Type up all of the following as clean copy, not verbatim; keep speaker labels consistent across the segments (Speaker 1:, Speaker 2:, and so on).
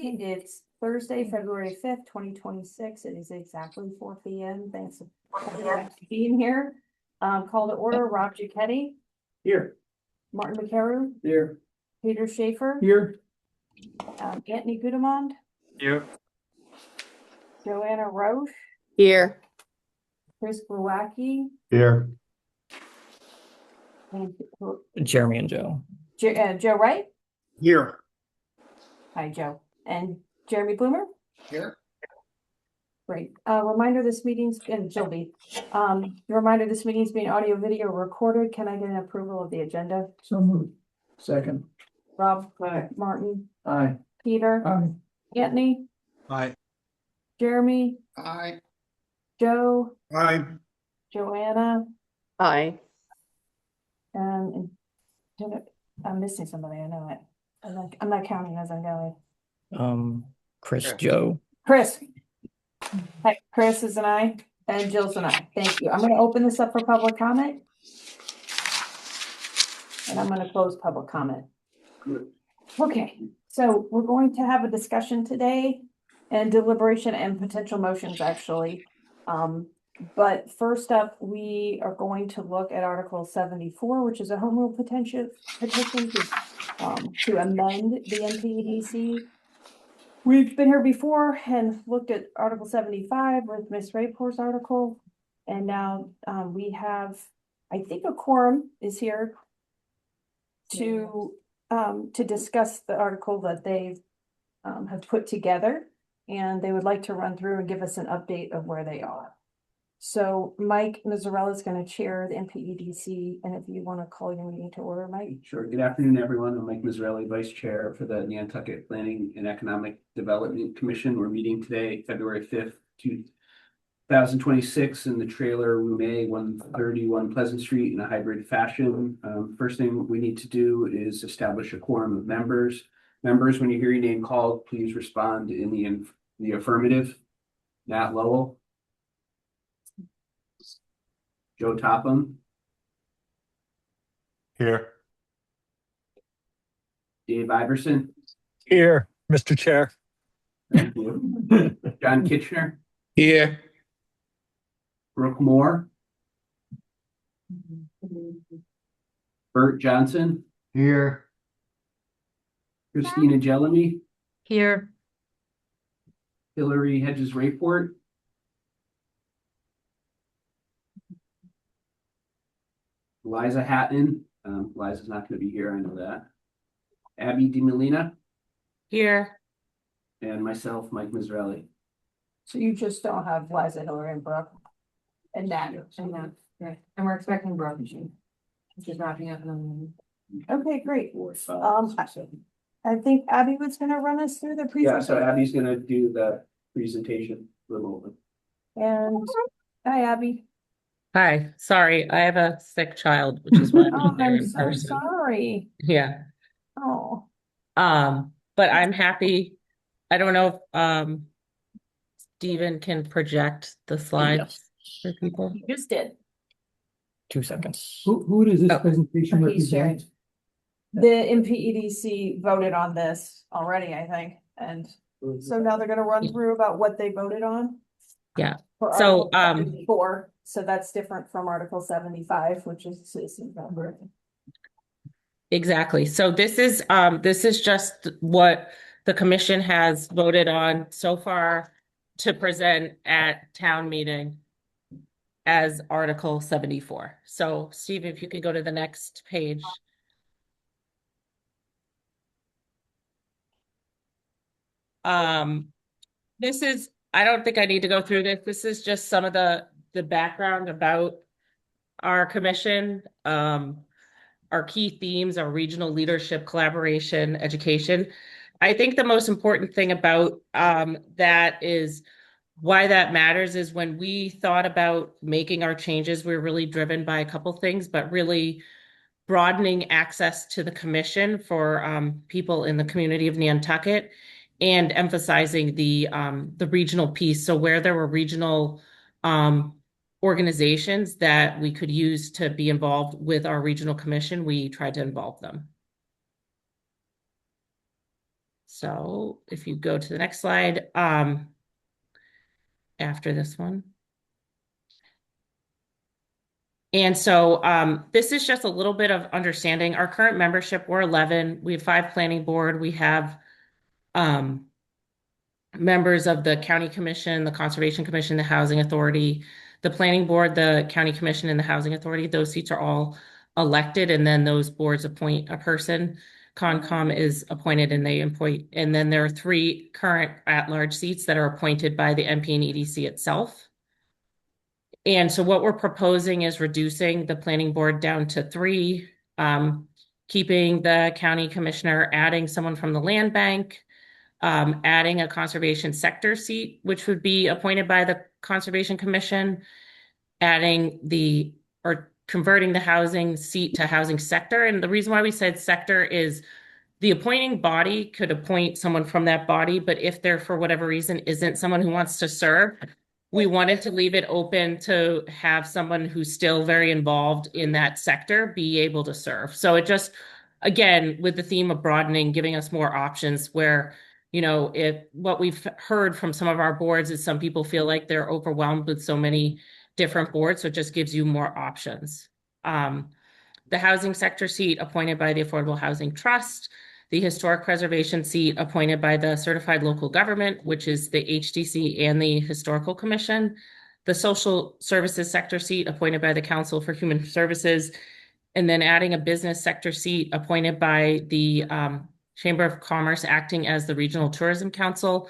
Speaker 1: It's Thursday, February 5th, 2026. It is exactly 4 p.m. Thanks for being here. Call to order, Rob Giacchetti,
Speaker 2: Here.
Speaker 1: Martin McCarrow,
Speaker 2: Here.
Speaker 1: Peter Schaefer,
Speaker 2: Here.
Speaker 1: Anthony Gudemond,
Speaker 2: Here.
Speaker 1: Joanna Roche,
Speaker 3: Here.
Speaker 1: Chris Glowacki,
Speaker 2: Here.
Speaker 1: and
Speaker 4: Jeremy and Joe.
Speaker 1: Joe Wright.
Speaker 2: Here.
Speaker 1: Hi, Joe. And Jeremy Bloomer.
Speaker 2: Here.
Speaker 1: Great. Reminder this meeting's, and Joby, reminder this meeting's being audio video recorded. Can I get an approval of the agenda?
Speaker 2: So moved. Second.
Speaker 1: Rob,
Speaker 2: Aye.
Speaker 1: Martin,
Speaker 2: Aye.
Speaker 1: Peter,
Speaker 2: Aye.
Speaker 1: Anthony,
Speaker 2: Aye.
Speaker 1: Jeremy,
Speaker 2: Aye.
Speaker 1: Joe,
Speaker 2: Aye.
Speaker 1: Joanna,
Speaker 3: Aye.
Speaker 1: and I'm missing somebody. I know it. I'm not counting as I'm going.
Speaker 4: Chris, Joe.
Speaker 1: Chris. Hi, Chris is an aye, and Jill's an aye. Thank you. I'm going to open this up for public comment. And I'm going to close public comment.
Speaker 2: Good.
Speaker 1: Okay, so we're going to have a discussion today and deliberation and potential motions, actually. But first up, we are going to look at Article 74, which is a home rule petition to amend the NPEDC. We've been here before and looked at Article 75 with Ms. Rapor's article. And now we have, I think a quorum is here to discuss the article that they have put together. And they would like to run through and give us an update of where they are. So Mike Mazzarella is going to chair the NPEDC. And if you want to call your meeting to order, Mike.
Speaker 5: Sure. Good afternoon, everyone. I'm Mike Mazzarelli, Vice Chair for the Nantucket Planning and Economic Development Commission. We're meeting today, February 5th, 2026 in the trailer room A, 131 Pleasant Street in a hybrid fashion. First thing we need to do is establish a quorum of members. Members, when you hear your name called, please respond in the affirmative. Nat Lowell. Joe Topham.
Speaker 2: Here.
Speaker 5: Dave Iverson.
Speaker 4: Here, Mr. Chair.
Speaker 5: Thank you. John Kitchener.
Speaker 4: Here.
Speaker 5: Brooke Moore. Bert Johnson.
Speaker 2: Here.
Speaker 5: Christina Jelemy.
Speaker 3: Here.
Speaker 5: Hillary Hedges Rayport. Liza Hatton. Liza's not going to be here, I know that. Abby DiMolina.
Speaker 3: Here.
Speaker 5: And myself, Mike Mazzarelli.
Speaker 1: So you just don't have Liza, Hillary, and Brooke. And that.
Speaker 6: Right, and we're expecting Brooke, which is wrapping up.
Speaker 1: Okay, great. I think Abby was going to run us through the
Speaker 5: Yeah,
Speaker 1: presentation.
Speaker 5: so Abby's going to do the presentation remotely.
Speaker 1: And hi, Abby.
Speaker 3: Hi. Sorry, I have a sick child, which is why
Speaker 1: Oh,
Speaker 3: I'm here
Speaker 1: I'm
Speaker 3: in
Speaker 1: so
Speaker 3: person.
Speaker 1: sorry.
Speaker 3: Yeah.
Speaker 1: Oh,
Speaker 3: But I'm happy. I don't know if Stephen can project the slides for people.
Speaker 1: you just did.
Speaker 4: 2 seconds.
Speaker 2: Who does this
Speaker 3: Oh.
Speaker 2: presentation
Speaker 1: He's sharing.
Speaker 2: represent?
Speaker 1: The NPEDC voted on this already, I think, and so now they're gonna run through about what they voted on.
Speaker 3: Yeah.
Speaker 1: For
Speaker 3: So,
Speaker 1: Article 74, so that's different from Article 75, which is citizen member.
Speaker 3: Exactly. So this is just what the commission has voted on so far to present at town meeting as Article 74. So Steve, if you could go to the next page. This is, I don't think I need to go through this. This is just some of the background about our commission. Our key themes are regional leadership, collaboration, education. I think the most important thing about that is why that matters is when we thought about making our changes, we were really driven by a couple things, but really broadening access to the commission for people in the community of Nantucket and emphasizing the regional piece. So where there were regional organizations that we could use to be involved with our regional commission, we tried to involve them. So if you go to the next slide, after this one. And so this is just a little bit of understanding. Our current membership, we're 11. We have 5 planning board. We have members of the county commission, the conservation commission, the housing authority, the planning board, the county commission, and the housing authority. Those seats are all elected, and then those boards appoint a person. Concom is appointed and they appoint, and then there are 3 current at-large seats that are appointed by the MP and EDC itself. And so what we're proposing is reducing the planning board down to 3, keeping the county commissioner, adding someone from the land bank, adding a conservation sector seat, which would be appointed by the Conservation Commission, converting the housing seat to housing sector. And the reason why we said sector is the appointing body could appoint someone from that body, but if there, for whatever reason, isn't someone who wants to serve, we wanted to leave it open to have someone who's still very involved in that sector be able to serve. So it just, again, with the theme of broadening, giving us more options where, if what we've heard from some of our boards is some people feel like they're overwhelmed with so many different boards. So it just gives you more options. The housing sector seat appointed by the Affordable Housing Trust, the historic preservation seat appointed by the certified local government, which is the HDC and the Historical Commission, the social services sector seat appointed by the Council for Human Services, and then adding a business sector seat appointed by the Chamber of Commerce acting as the Regional Tourism Council,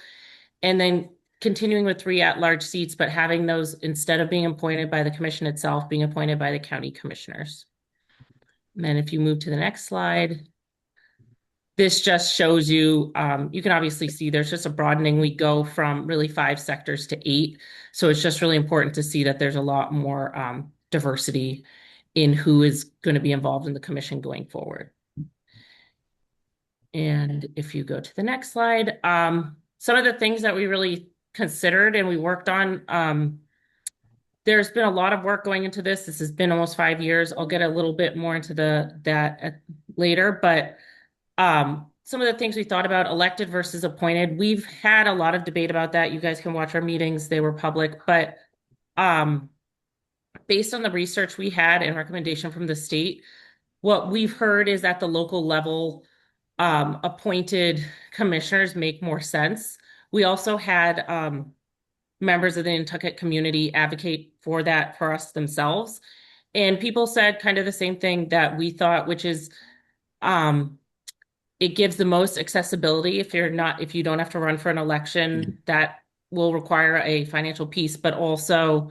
Speaker 3: and then continuing with 3 at-large seats, but having those, instead of being appointed by the commission itself, being appointed by the county commissioners. And then if you move to the next slide, this just shows you, you can obviously see there's just a broadening. We go from really 5 sectors to 8. So it's just really important to see that there's a lot more diversity in who is going to be involved in the commission going forward. And if you go to the next slide, some of the things that we really considered and we worked on, there's been a lot of work going into this. This has been almost 5 years. I'll get a little bit more into that later, but some of the things we thought about, elected versus appointed, we've had a lot of debate about that. You guys can watch our meetings. They were public, but based on the research we had and recommendation from the state, what we've heard is at the local level, appointed commissioners make more sense. We also had members of the Nantucket community advocate for that for us themselves. And people said kind of the same thing that we thought, which is it gives the most accessibility if you don't have to run for an election that will require a financial piece, but also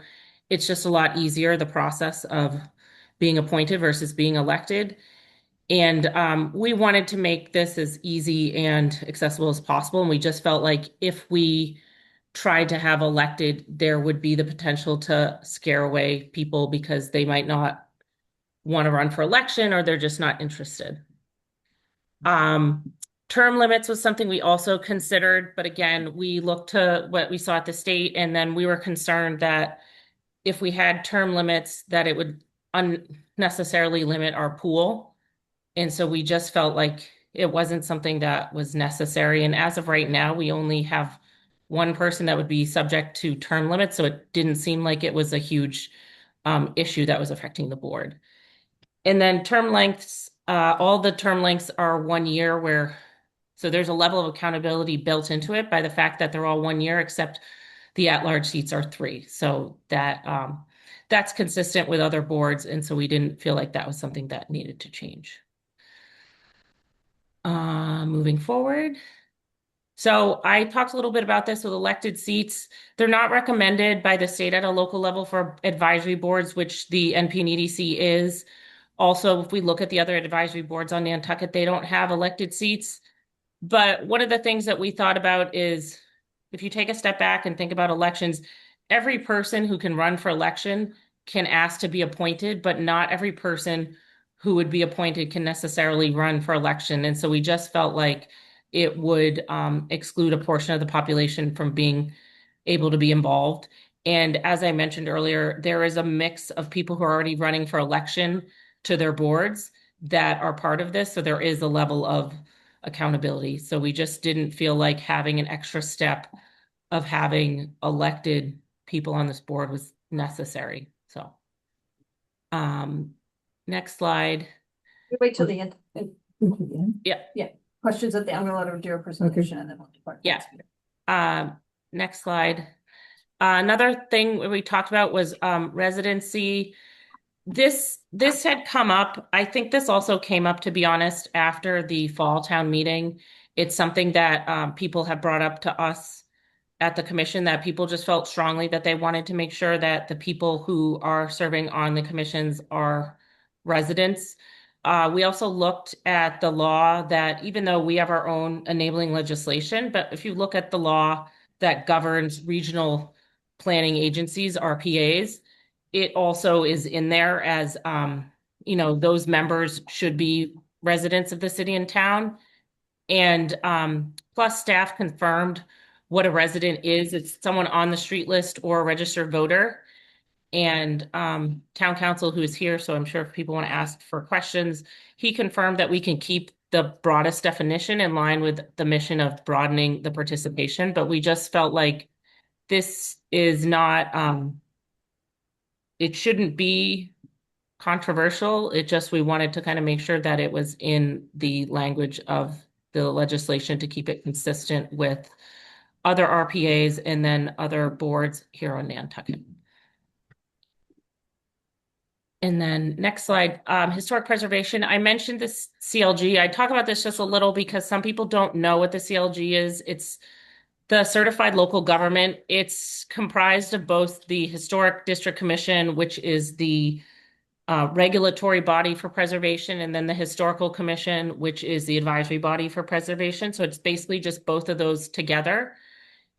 Speaker 3: it's just a lot easier, the process of being appointed versus being elected. And we wanted to make this as easy and accessible as possible. And we just felt like if we tried to have elected, there would be the potential to scare away people because they might not want to run for election or they're just not interested. Term limits was something we also considered, but again, we looked to what we saw at the state, and then we were concerned that if we had term limits, that it would unnecessarily limit our pool. And so we just felt like it wasn't something that was necessary. And as of right now, we only have 1 person that would be subject to term limits. So it didn't seem like it was a huge issue that was affecting the board. And then term lengths, all the term lengths are 1 year so there's a level of accountability built into it by the fact that they're all 1 year, except the at-large seats are 3. So that's consistent with other boards. And so we didn't feel like that was something that needed to change. Moving forward. So I talked a little bit about this with elected seats. They're not recommended by the state at a local level for advisory boards, which the NP and EDC is. Also, if we look at the other advisory boards on Nantucket, they don't have elected seats. But one of the things that we thought about is if you take a step back and think about elections, every person who can run for election can ask to be appointed, but not every person who would be appointed can necessarily run for election. And so we just felt like it would exclude a portion of the population from being able to be involved. And as I mentioned earlier, there is a mix of people who are already running for election to their boards that are part of this. So there is a level of accountability. So we just didn't feel like having an extra step of having elected people on this board was necessary. So, next slide.
Speaker 6: Wait till the end.
Speaker 3: Yeah.
Speaker 6: Questions at the end, I'm gonna let her do her presentation and then we'll.
Speaker 3: Yeah. Next slide. Another thing we talked about was residency. This had come up. I think this also came up, to be honest, after the fall town meeting. It's something that people have brought up to us at the commission, that people just felt strongly that they wanted to make sure that the people who are serving on the commissions are residents. We also looked at the law that, even though we have our own enabling legislation, but if you look at the law that governs regional planning agencies, RPAs, it also is in there as, those members should be residents of the city and town. And plus, staff confirmed what a resident is. It's someone on the street list or a registered voter. And town council, who is here, so I'm sure if people want to ask for questions, he confirmed that we can keep the broadest definition in line with the mission of broadening the participation. But we just felt like this is not, it shouldn't be controversial. We wanted to kind of make sure that it was in the language of the legislation to keep it consistent with other RPAs and then other boards here on Nantucket. And then next slide, historic preservation. I mentioned this CLG. I talk about this just a little because some people don't know what the CLG is. It's the Certified Local Government. It's comprised of both the Historic District Commission, which is the regulatory body for preservation, and then the Historical Commission, which is the advisory body for preservation. So it's basically just both of those together.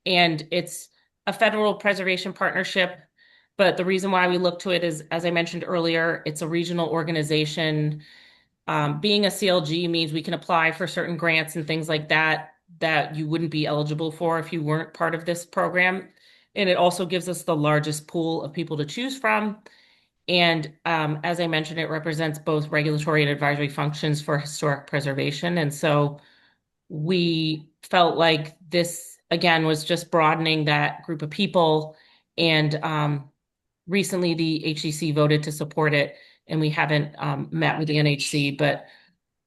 Speaker 3: And it's a federal preservation partnership. But the reason why we look to it is, as I mentioned earlier, it's a regional organization. Being a CLG means we can apply for certain grants and things like that you wouldn't be eligible for if you weren't part of this program. And it also gives us the largest pool of people to choose from. And as I mentioned, it represents both regulatory and advisory functions for historic preservation. And so we felt like this, again, was just broadening that group of people. And recently the HCC voted to support it, and we haven't met with the NHC, but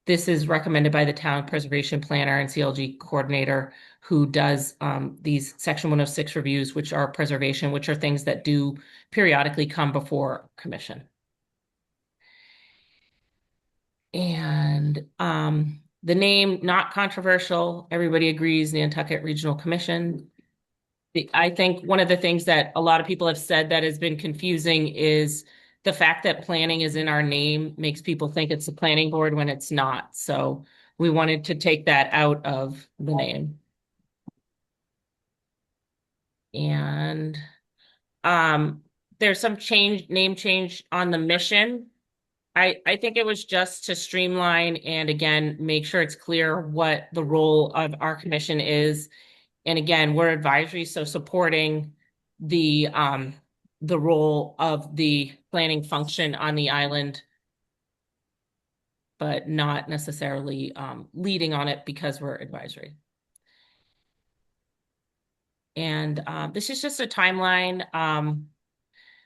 Speaker 3: this is recommended by the town preservation planner and CLG coordinator, who does these Section 106 reviews, which are preservation, which are things that do periodically come before commission. And the name, not controversial. Everybody agrees, Nantucket Regional Commission. I think one of the things that a lot of people have said that has been confusing is the fact that planning is in our name makes people think it's the planning board when it's not. So we wanted to take that out of the name. And there's some name change on the mission. I think it was just to streamline and, again, make sure it's clear what the role of our commission is. And again, we're advisory, so supporting the role of the planning function on the island, but not necessarily leading on it because we're advisory. And this is just a timeline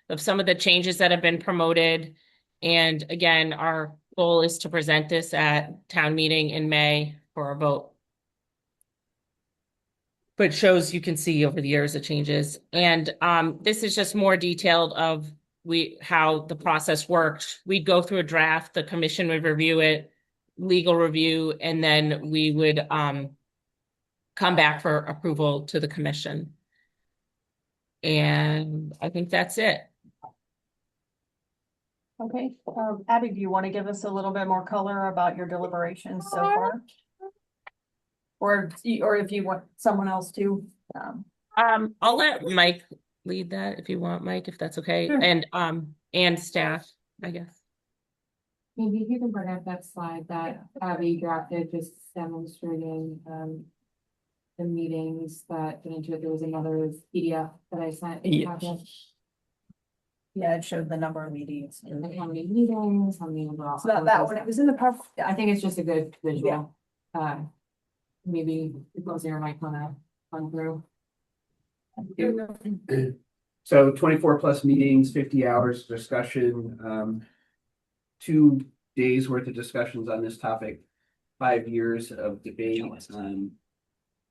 Speaker 3: of some of the changes that have been promoted. And again, our goal is to present this at town meeting in May for a vote. But shows, you can see over the years, the changes. And this is just more detailed of how the process worked. We'd go through a draft, the commission would review it, legal review, and then we would come back for approval to the commission. And I think that's it.
Speaker 1: Okay, Abby, do you want to give us a little bit more color about your deliberations so far? Or if you want someone else to,
Speaker 3: I'll let Mike lead that if you want, Mike, if that's okay.
Speaker 1: Sure.
Speaker 3: And staff, I guess.
Speaker 6: Maybe you can bring up that slide that Abby drafted, just demonstrating the meetings that get into it. There was another PDF that I sent.
Speaker 1: yeah, it showed the number of meetings.
Speaker 6: Like how many meetings, how many overall.
Speaker 1: So that one, it was in the.
Speaker 6: I think it's just a good visual. maybe the closer might wanna run through.
Speaker 5: So 24 plus meetings, 50 hours of discussion, 2 days worth of discussions on this topic, 5 years of debate.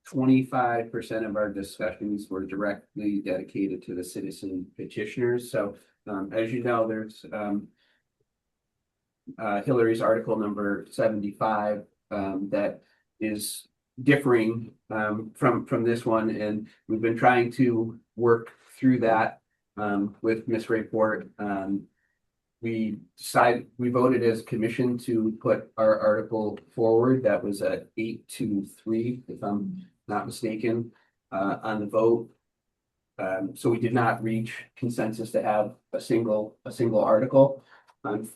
Speaker 5: 25% of our discussions were directly dedicated to the citizen petitioners. So as you know, there's Hillary's article number 75 that is differing from this one, and we've been trying to work through that with Ms. Rayport. We voted as a commission to put our article forward. That was at 8-3, if I'm not mistaken, on the vote. So we did not reach consensus to have a single article.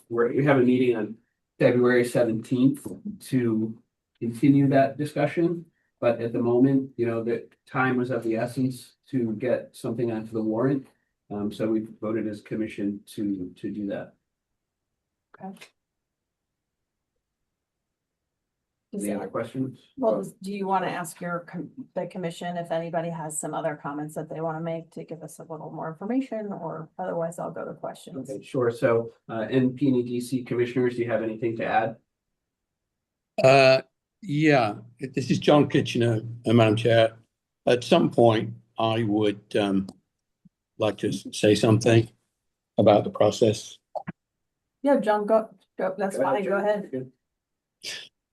Speaker 5: We have a meeting on February 17th to continue that discussion. But at the moment, the time was of the essence to get something onto the warrant. So we voted as commission to do that.
Speaker 1: Okay.
Speaker 5: Any other questions?
Speaker 1: Well, do you want to ask the commission if anybody has some other comments that they want to make to give us a little more information, or otherwise I'll go to questions.
Speaker 5: Okay, sure. So, NPDC commissioners, do you have anything to add?
Speaker 7: Yeah, this is John Kitchener, Madam Chair. At some point, I would like to say something about the process.
Speaker 1: Yeah, John, go, that's fine, go ahead.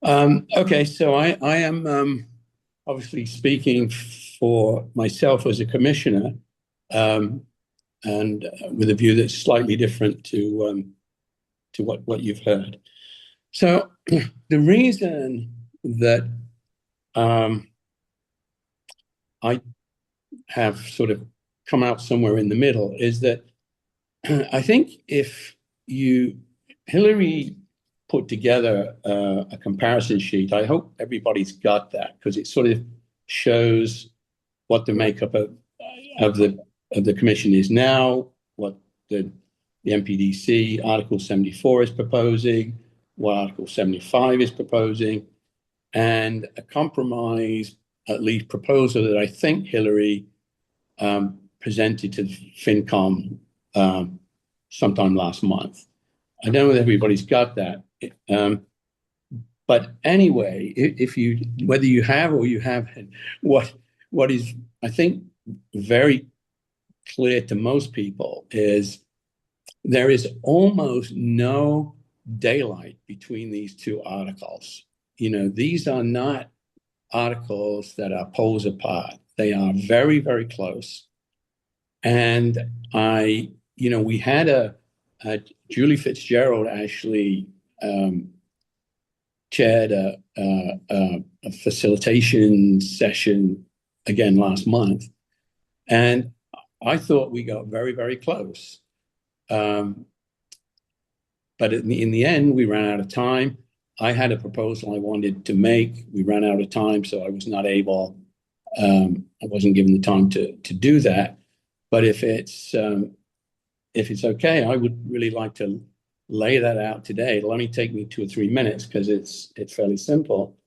Speaker 7: Okay, so I am obviously speaking for myself as a commissioner, and with a view that's slightly different to what you've heard. So the reason that I have sort of come out somewhere in the middle is that I think if Hillary put together a comparison sheet, I hope everybody's got that, because it sort of shows what the makeup of the commission is now, what the NPDC Article 74 is proposing, what Article 75 is proposing, and a compromise, at least proposal, that I think Hillary presented to FinCom sometime last month. I don't know if everybody's got that. But anyway, whether you have or you haven't, what is, I think, very clear to most people is there is almost no daylight between these two articles. These are not articles that are poles apart. They are very, very close. And we had Julie Fitzgerald actually chaired a facilitation session again last month, and I thought we got very, very close. But in the end, we ran out of time. I had a proposal I wanted to make. We ran out of time, so I was not able. I wasn't given the time to do that. But if it's okay, I would really like to lay that out today. It'll only take me 2 or 3 minutes because it's fairly simple.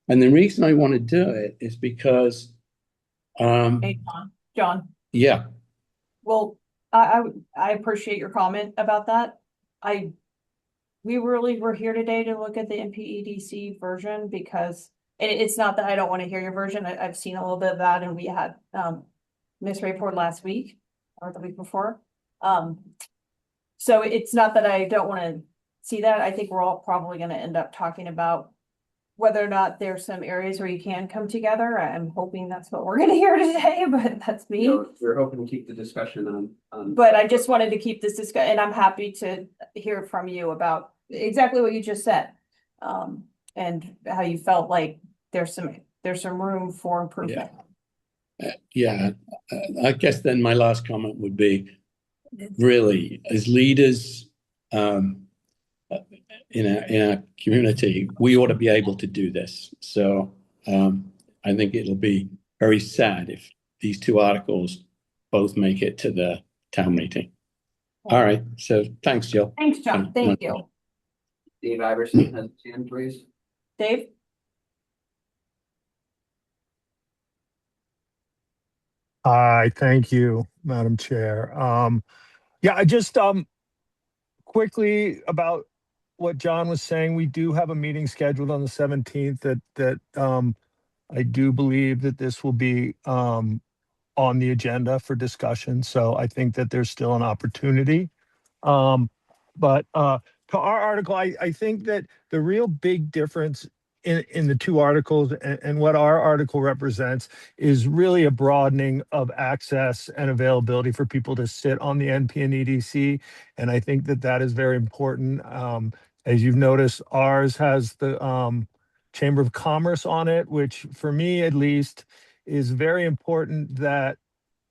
Speaker 7: And the reason I want to do it is because
Speaker 1: Hey, John.
Speaker 7: Yeah.
Speaker 1: Well, I appreciate your comment about that. We really were here today to look at the NPEDC version because, and it's not that I don't want to hear your version. I've seen a little bit of that, and we had Ms. Rayport last week or the week before. So it's not that I don't want to see that. I think we're all probably going to end up talking about whether or not there's some areas where you can come together. I'm hoping that's what we're going to hear today, but that's me.
Speaker 5: We're hoping to keep the discussion on.
Speaker 1: But I just wanted to keep this discussion, and I'm happy to hear from you about exactly what you just said, and how you felt like there's some room for improvement.
Speaker 7: Yeah. I guess then my last comment would be, really, as leaders in our community, we ought to be able to do this. So I think it'll be very sad if these two articles both make it to the town meeting. All right. So thanks, Jill.
Speaker 1: Thanks, John. Thank you.
Speaker 5: Dave Iverson has his hand raised.
Speaker 1: Dave?
Speaker 8: Hi, thank you, Madam Chair. Yeah, I just quickly about what John was saying. We do have a meeting scheduled on the 17th that I do believe that this will be on the agenda for discussion. So I think that there's still an opportunity. But to our article, I think that the real big difference in the two articles and what our article represents is really a broadening of access and availability for people to sit on the NP and EDC. And I think that that is very important. As you've noticed, ours has the Chamber of Commerce on it, which for me at least is very important that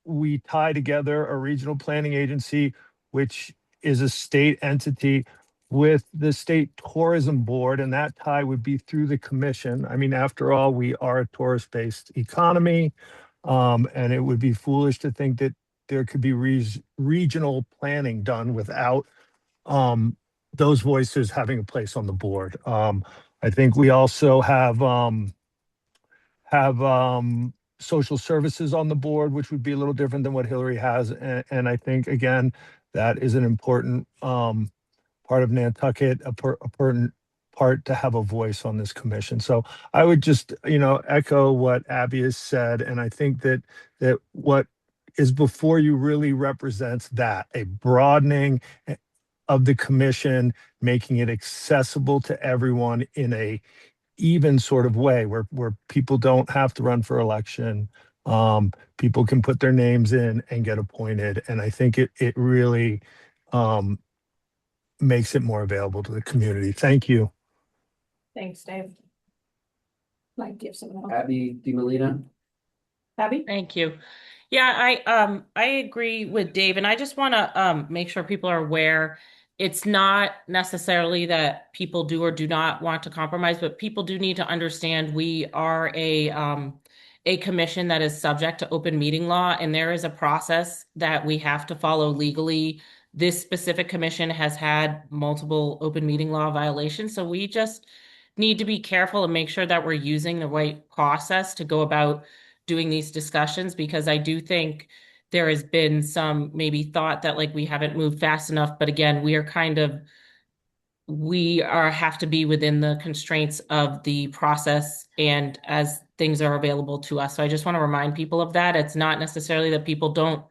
Speaker 8: we tie together a regional planning agency, which is a state entity, with the state tourism board, and that tie would be through the commission. I mean, after all, we are a tourist-based economy, and it would be foolish to think that there could be regional planning done without those voices having a place on the board. I think we also have social services on the board, which would be a little different than what Hillary has. And I think, again, that is an important part of Nantucket, important part to have a voice on this commission. So I would just, echo what Abby has said. And I think that what is before you really represents that, a broadening of the commission, making it accessible to everyone in a even sort of way where people don't have to run for election. People can put their names in and get appointed. And I think it really makes it more available to the community. Thank you.
Speaker 1: Thanks, Dave. Like, give someone else.
Speaker 5: Abby DiMolina.
Speaker 1: Abby?
Speaker 3: Thank you. Yeah, I agree with Dave, and I just want to make sure people are aware. It's not necessarily that people do or do not want to compromise, but people do need to understand we are a commission that is subject to open meeting law, and there is a process that we have to follow legally. This specific commission has had multiple open meeting law violations, so we just need to be careful and make sure that we're using the right process to go about doing these discussions, because I do think there has been some maybe thought that like we haven't moved fast enough. But again, we have to be within the constraints of the process and as things are available to us. So I just want to remind people of that. It's not necessarily that people don't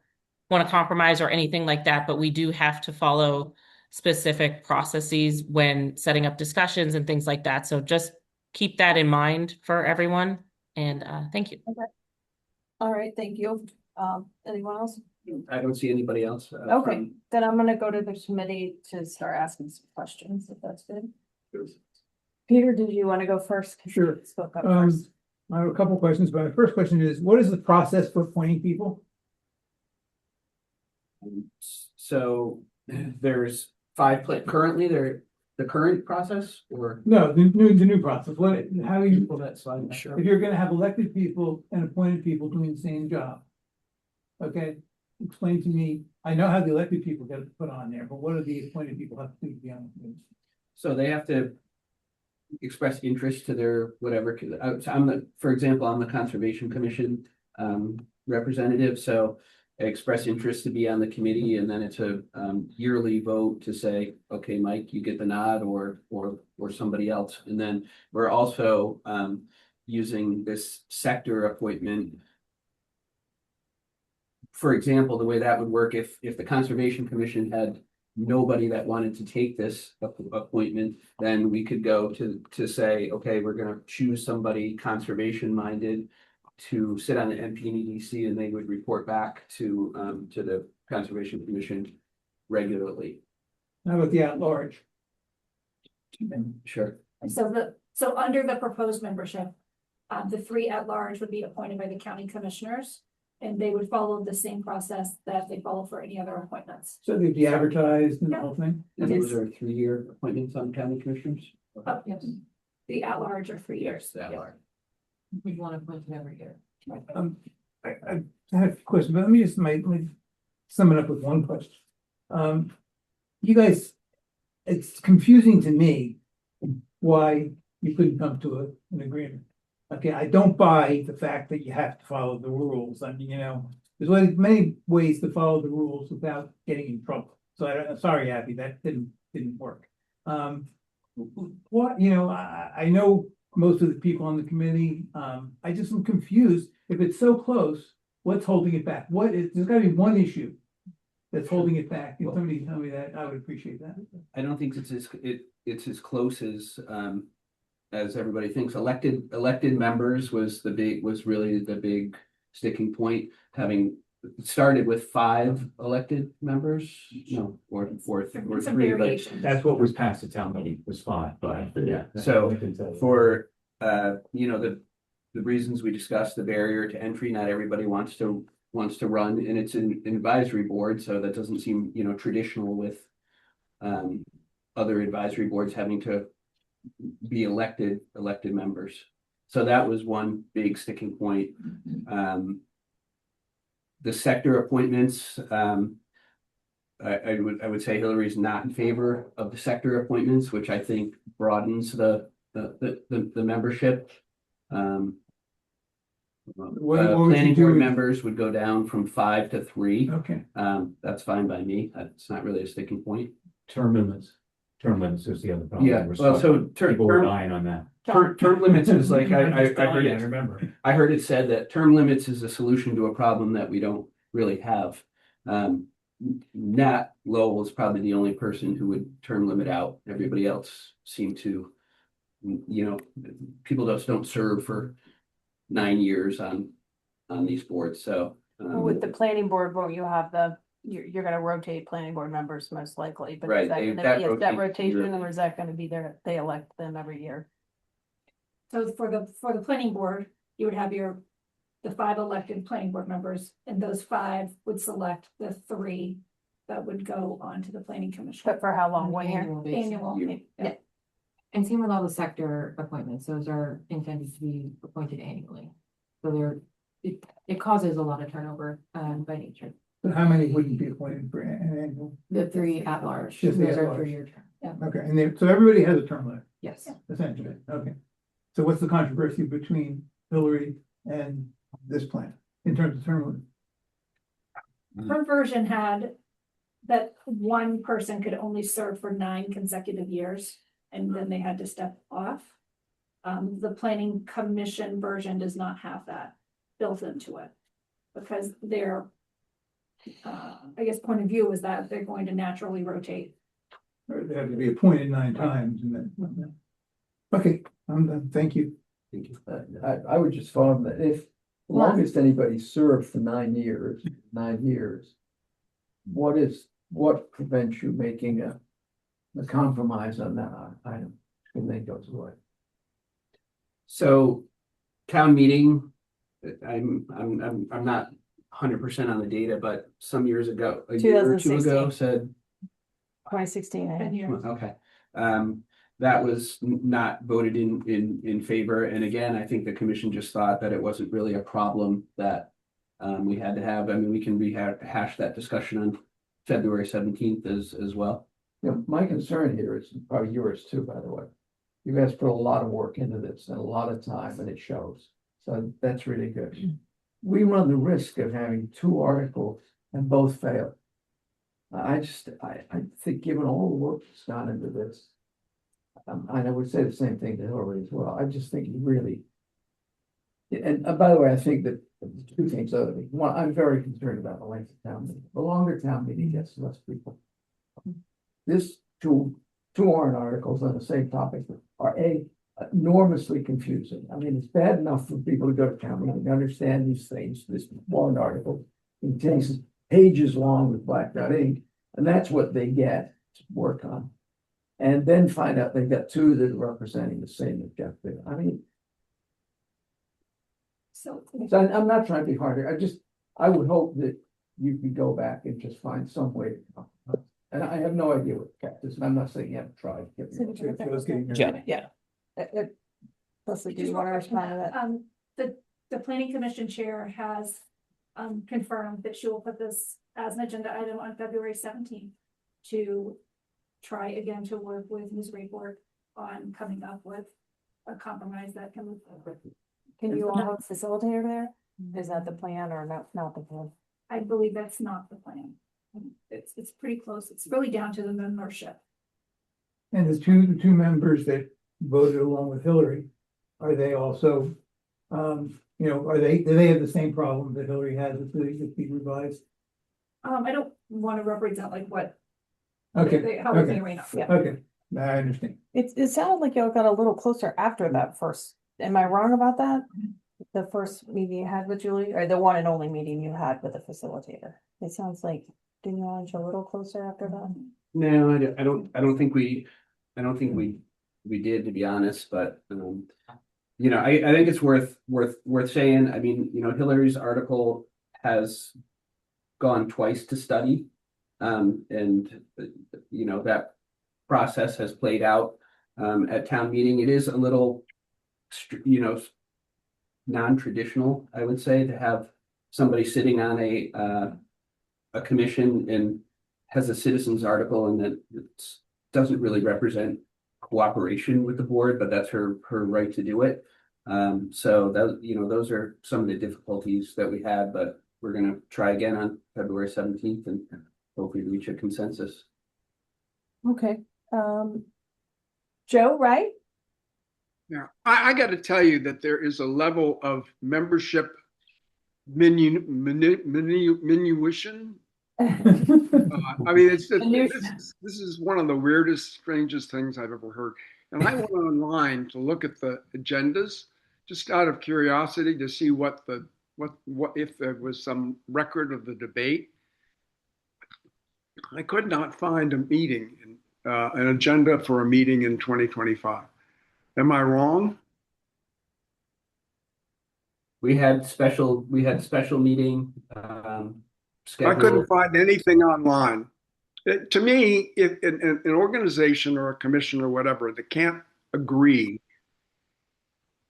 Speaker 3: want to compromise or anything like that, but we do have to follow specific processes when setting up discussions and things like that. So just keep that in mind for everyone. And thank you.
Speaker 1: Okay. All right, thank you. Anyone else?
Speaker 5: I don't see anybody else.
Speaker 1: Okay, then I'm gonna go to the committee to start asking some questions, if that's good. Peter, did you want to go first? 'Cause
Speaker 2: Sure.
Speaker 1: you spoke up first.
Speaker 2: I have a couple questions, but my first question is, what is the process for appointing people?
Speaker 5: So there's five currently the current process or?
Speaker 2: No, the new process. How do you,
Speaker 5: Well, that's fine.
Speaker 2: if you're gonna have elected people and appointed people doing the same job? Okay, explain to me, I know how the elected people get put on there, but what do the appointed people have to do to be on the committee?
Speaker 5: So they have to express interest to their whatever, for example, I'm the Conservation Commission representative, so I express interest to be on the committee, and then it's a yearly vote to say, okay, Mike, you get the nod, or somebody else. And then we're also using this sector appointment. For example, the way that would work, if the Conservation Commission had nobody that wanted to take this appointment, then we could go to say, okay, we're gonna choose somebody conservation minded to sit on the NP and EDC, and they would report back to the Conservation Commission regularly.
Speaker 2: How about the at-large?
Speaker 5: Sure.
Speaker 9: So under the proposed membership, the three at-large would be appointed by the county commissioners, and they would follow the same process that they follow for any other appointments.
Speaker 2: So they'd be advertised and the whole thing?
Speaker 5: And those are 3-year appointments on county commissioners?
Speaker 9: Yes. The at-large are 3 years.
Speaker 5: That are.
Speaker 6: We want to put it every year.
Speaker 2: I have a question, but let me just sum it up with one question. You guys, it's confusing to me why you couldn't come to an agreement. Okay, I don't buy the fact that you have to follow the rules. I mean, there's many ways to follow the rules without getting in trouble. So I'm sorry, Abby, that didn't work. What, I know most of the people on the committee, I just am confused. If it's so close, what's holding it back? There's gotta be one issue that's holding it back. If somebody can tell me that, I would appreciate that.
Speaker 5: I don't think it's as close as everybody thinks. Elected members was really the big sticking point, having started with 5 elected members, no, or
Speaker 9: Some
Speaker 5: 3, but
Speaker 9: variations.
Speaker 10: That's what was passed at town meeting, was 5, but.
Speaker 5: yeah, so for, the reasons we discussed, the barrier to entry, not everybody wants to run, and it's an advisory board, so that doesn't seem, traditional with other advisory boards having to be elected members. So that was one big sticking point. The sector appointments, I would say Hillary's not in favor of the sector appointments, which I think broadens the membership.
Speaker 2: What would you
Speaker 5: Planning
Speaker 2: do
Speaker 5: board
Speaker 2: with-
Speaker 5: members would go down from 5 to 3.
Speaker 2: Okay,
Speaker 5: That's fine by me. It's not really a sticking point.
Speaker 10: Term limits is the other problem.
Speaker 5: Yeah, well, so
Speaker 10: People were dying on that.
Speaker 5: term limits is like, I heard
Speaker 10: I
Speaker 5: it,
Speaker 10: remember.
Speaker 5: I heard it said that term limits is a solution to a problem that we don't really have. Nat Lowell is probably the only person who would term limit out. Everybody else seemed to, people just don't serve for 9 years on these boards, so.
Speaker 1: With the planning board, won't you have you're gonna rotate planning board members most likely, but
Speaker 5: Right,
Speaker 1: is that
Speaker 5: they-
Speaker 1: gonna
Speaker 5: that
Speaker 1: be a set
Speaker 5: rotates
Speaker 1: rotation,
Speaker 5: yearly.
Speaker 1: or is that gonna be they elect them every year?
Speaker 9: So for the planning board, you would have the 5 elected planning board members, and those 5 would select the 3 that would go on to the planning commission.
Speaker 1: But for how long, 1 year?
Speaker 6: Annual basis.
Speaker 9: Annual.
Speaker 1: Yeah.
Speaker 6: And same with all the sector appointments, those are intended to be appointed annually. So it causes a lot of turnover, by nature.
Speaker 2: but how many wouldn't be appointed for an annual?
Speaker 6: The 3 at large,
Speaker 2: Just the
Speaker 6: those are
Speaker 2: at-large.
Speaker 6: 3-year term.
Speaker 2: Okay, and so everybody has a term limit,
Speaker 6: Yes.
Speaker 2: essentially, okay. So what's the controversy between Hillary and this plan in terms of term limit?
Speaker 9: Her version had that one person could only serve for 9 consecutive years, and then they had to step off. The planning commission version does not have that built into it, because their, I guess, point of view is that they're going to naturally rotate.
Speaker 2: Or they have to be appointed 9 times and then. Okay, I'm done, thank you.
Speaker 5: Thank you.
Speaker 11: I would just follow that if, as long as anybody served for 9 years, what prevents you making a compromise on that item when they goes away?
Speaker 5: So town meeting, I'm not 100% on the data, but some years ago, a year or 2 ago,
Speaker 1: 2016.
Speaker 5: said,
Speaker 1: 2016, I
Speaker 9: Been
Speaker 1: think.
Speaker 9: here.
Speaker 5: okay. That was not voted in favor. And again, I think the commission just thought that it wasn't really a problem that we had to have. I mean, we can rehash that discussion on February 17th as well.
Speaker 11: My concern here is probably yours too, by the way. You guys put a lot of work into this and a lot of time, and it shows. So that's really good. We run the risk of having 2 articles and both fail. I think given all the work that's gone into this, and I would say the same thing to Hillary as well. I just think you really. And by the way, I think that 2 things other than one, I'm very concerned about the length of town meeting. The longer town meeting gets, less people. This 2 warrant articles on the same topic are enormously confusing. I mean, it's bad enough for people to go to town meeting, understand these things. This warrant article contains pages long with black dot ink, and that's what they get to work on. And then find out they've got 2 that are representing the same objective. I mean,
Speaker 9: So
Speaker 11: so I'm not trying to be harder. I would hope that you could go back and just find some way to compromise. And I have no idea what the cat is, and I'm not saying you haven't tried.
Speaker 1: Yeah. Leslie, do you want to respond to that?
Speaker 9: The planning commission chair has confirmed that she will put this as an agenda item on February 17th to try again to work with Ms. Rayford on coming up with a compromise that can move forward.
Speaker 1: Can you all have a facilitator there? Is that the plan or not the plan?
Speaker 9: I believe that's not the plan. It's pretty close. It's really down to the membership.
Speaker 2: And the two members that voted along with Hillary, are they also, do they have the same problem that Hillary has with the revised?
Speaker 9: I don't want to represent like what.
Speaker 2: Okay,
Speaker 9: How we're
Speaker 2: okay,
Speaker 9: doing right now, yeah.
Speaker 2: okay, I understand.
Speaker 1: It sounded like y'all got a little closer after that first. Am I wrong about that? The first meeting you had with Julie, or the one and only meeting you had with the facilitator? It sounds like, didn't you want to a little closer after that?
Speaker 5: No, I don't think we did, to be honest, but, I think it's worth saying. I mean, Hillary's article has gone twice to study. That process has played out, at town meeting. It is a little, non-traditional, I would say, to have somebody sitting on a commission and has a citizen's article and that it doesn't really represent cooperation with the board, but that's her right to do it. So that, those are some of the difficulties that we had, but we're gonna try again on February 17th and hopefully reach a consensus.
Speaker 1: Okay, Joe, right?
Speaker 12: Yeah, I got to tell you that there is a level of membership minution. I mean, this is one of the weirdest, strangest things I've ever heard. And I went online to look at the agendas, just out of curiosity to see what if there was some record of the debate. I could not find a meeting, an agenda for a meeting in 2025. Am I wrong?
Speaker 5: We had special meeting,
Speaker 12: I
Speaker 5: scheduled.
Speaker 12: couldn't find anything online. To me, if an organization or a commission or whatever that can't agree,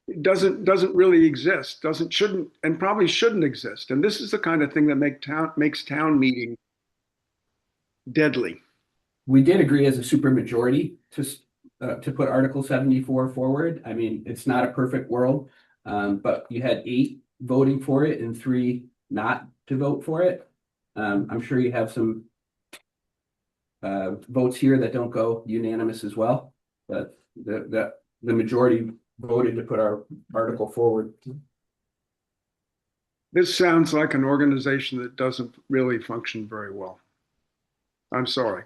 Speaker 12: it doesn't really exist, shouldn't and probably shouldn't exist. And this is the kind of thing that makes town meeting deadly.
Speaker 5: We did agree as a supermajority to put Article 74 forward. I mean, it's not a perfect world, but you had 8 voting for it and 3 not to vote for it. I'm sure you have some votes here that don't go unanimous as well, but the majority voted to put our article forward.
Speaker 12: This sounds like an organization that doesn't really function very well. I'm sorry.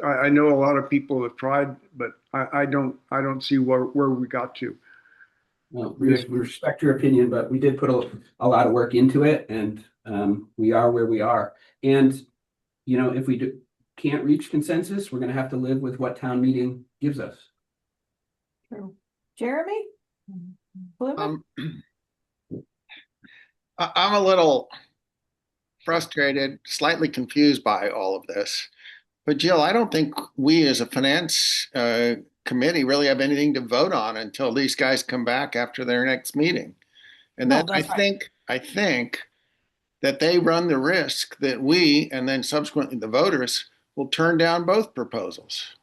Speaker 12: I know a lot of people have tried, but I don't see where we got to.
Speaker 5: Well, we respect your opinion, but we did put a lot of work into it, and we are where we are. And if we can't reach consensus, we're going to have to live with what town meeting gives us.
Speaker 1: True. Jeremy?
Speaker 13: I'm a little frustrated, slightly confused by all of this. But Jill, I don't think we as a finance committee really have anything to vote on until these guys come back after their next meeting. And then I think that they run the risk that we and then subsequently the voters will turn down both proposals.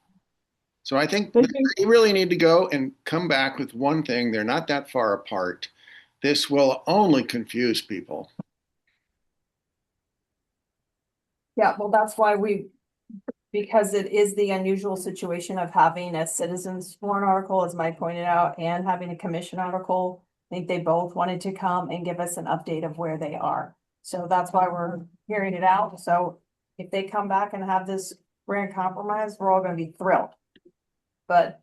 Speaker 13: So I think they really need to go and come back with one thing. They're not that far apart. This will only confuse people.
Speaker 1: Yeah, well, that's why because it is the unusual situation of having a citizens warrant article, as Mike pointed out, and having a commission article. I think they both wanted to come and give us an update of where they are. So that's why we're hearing it out. So if they come back and have this grand compromise, we're all going to be thrilled. But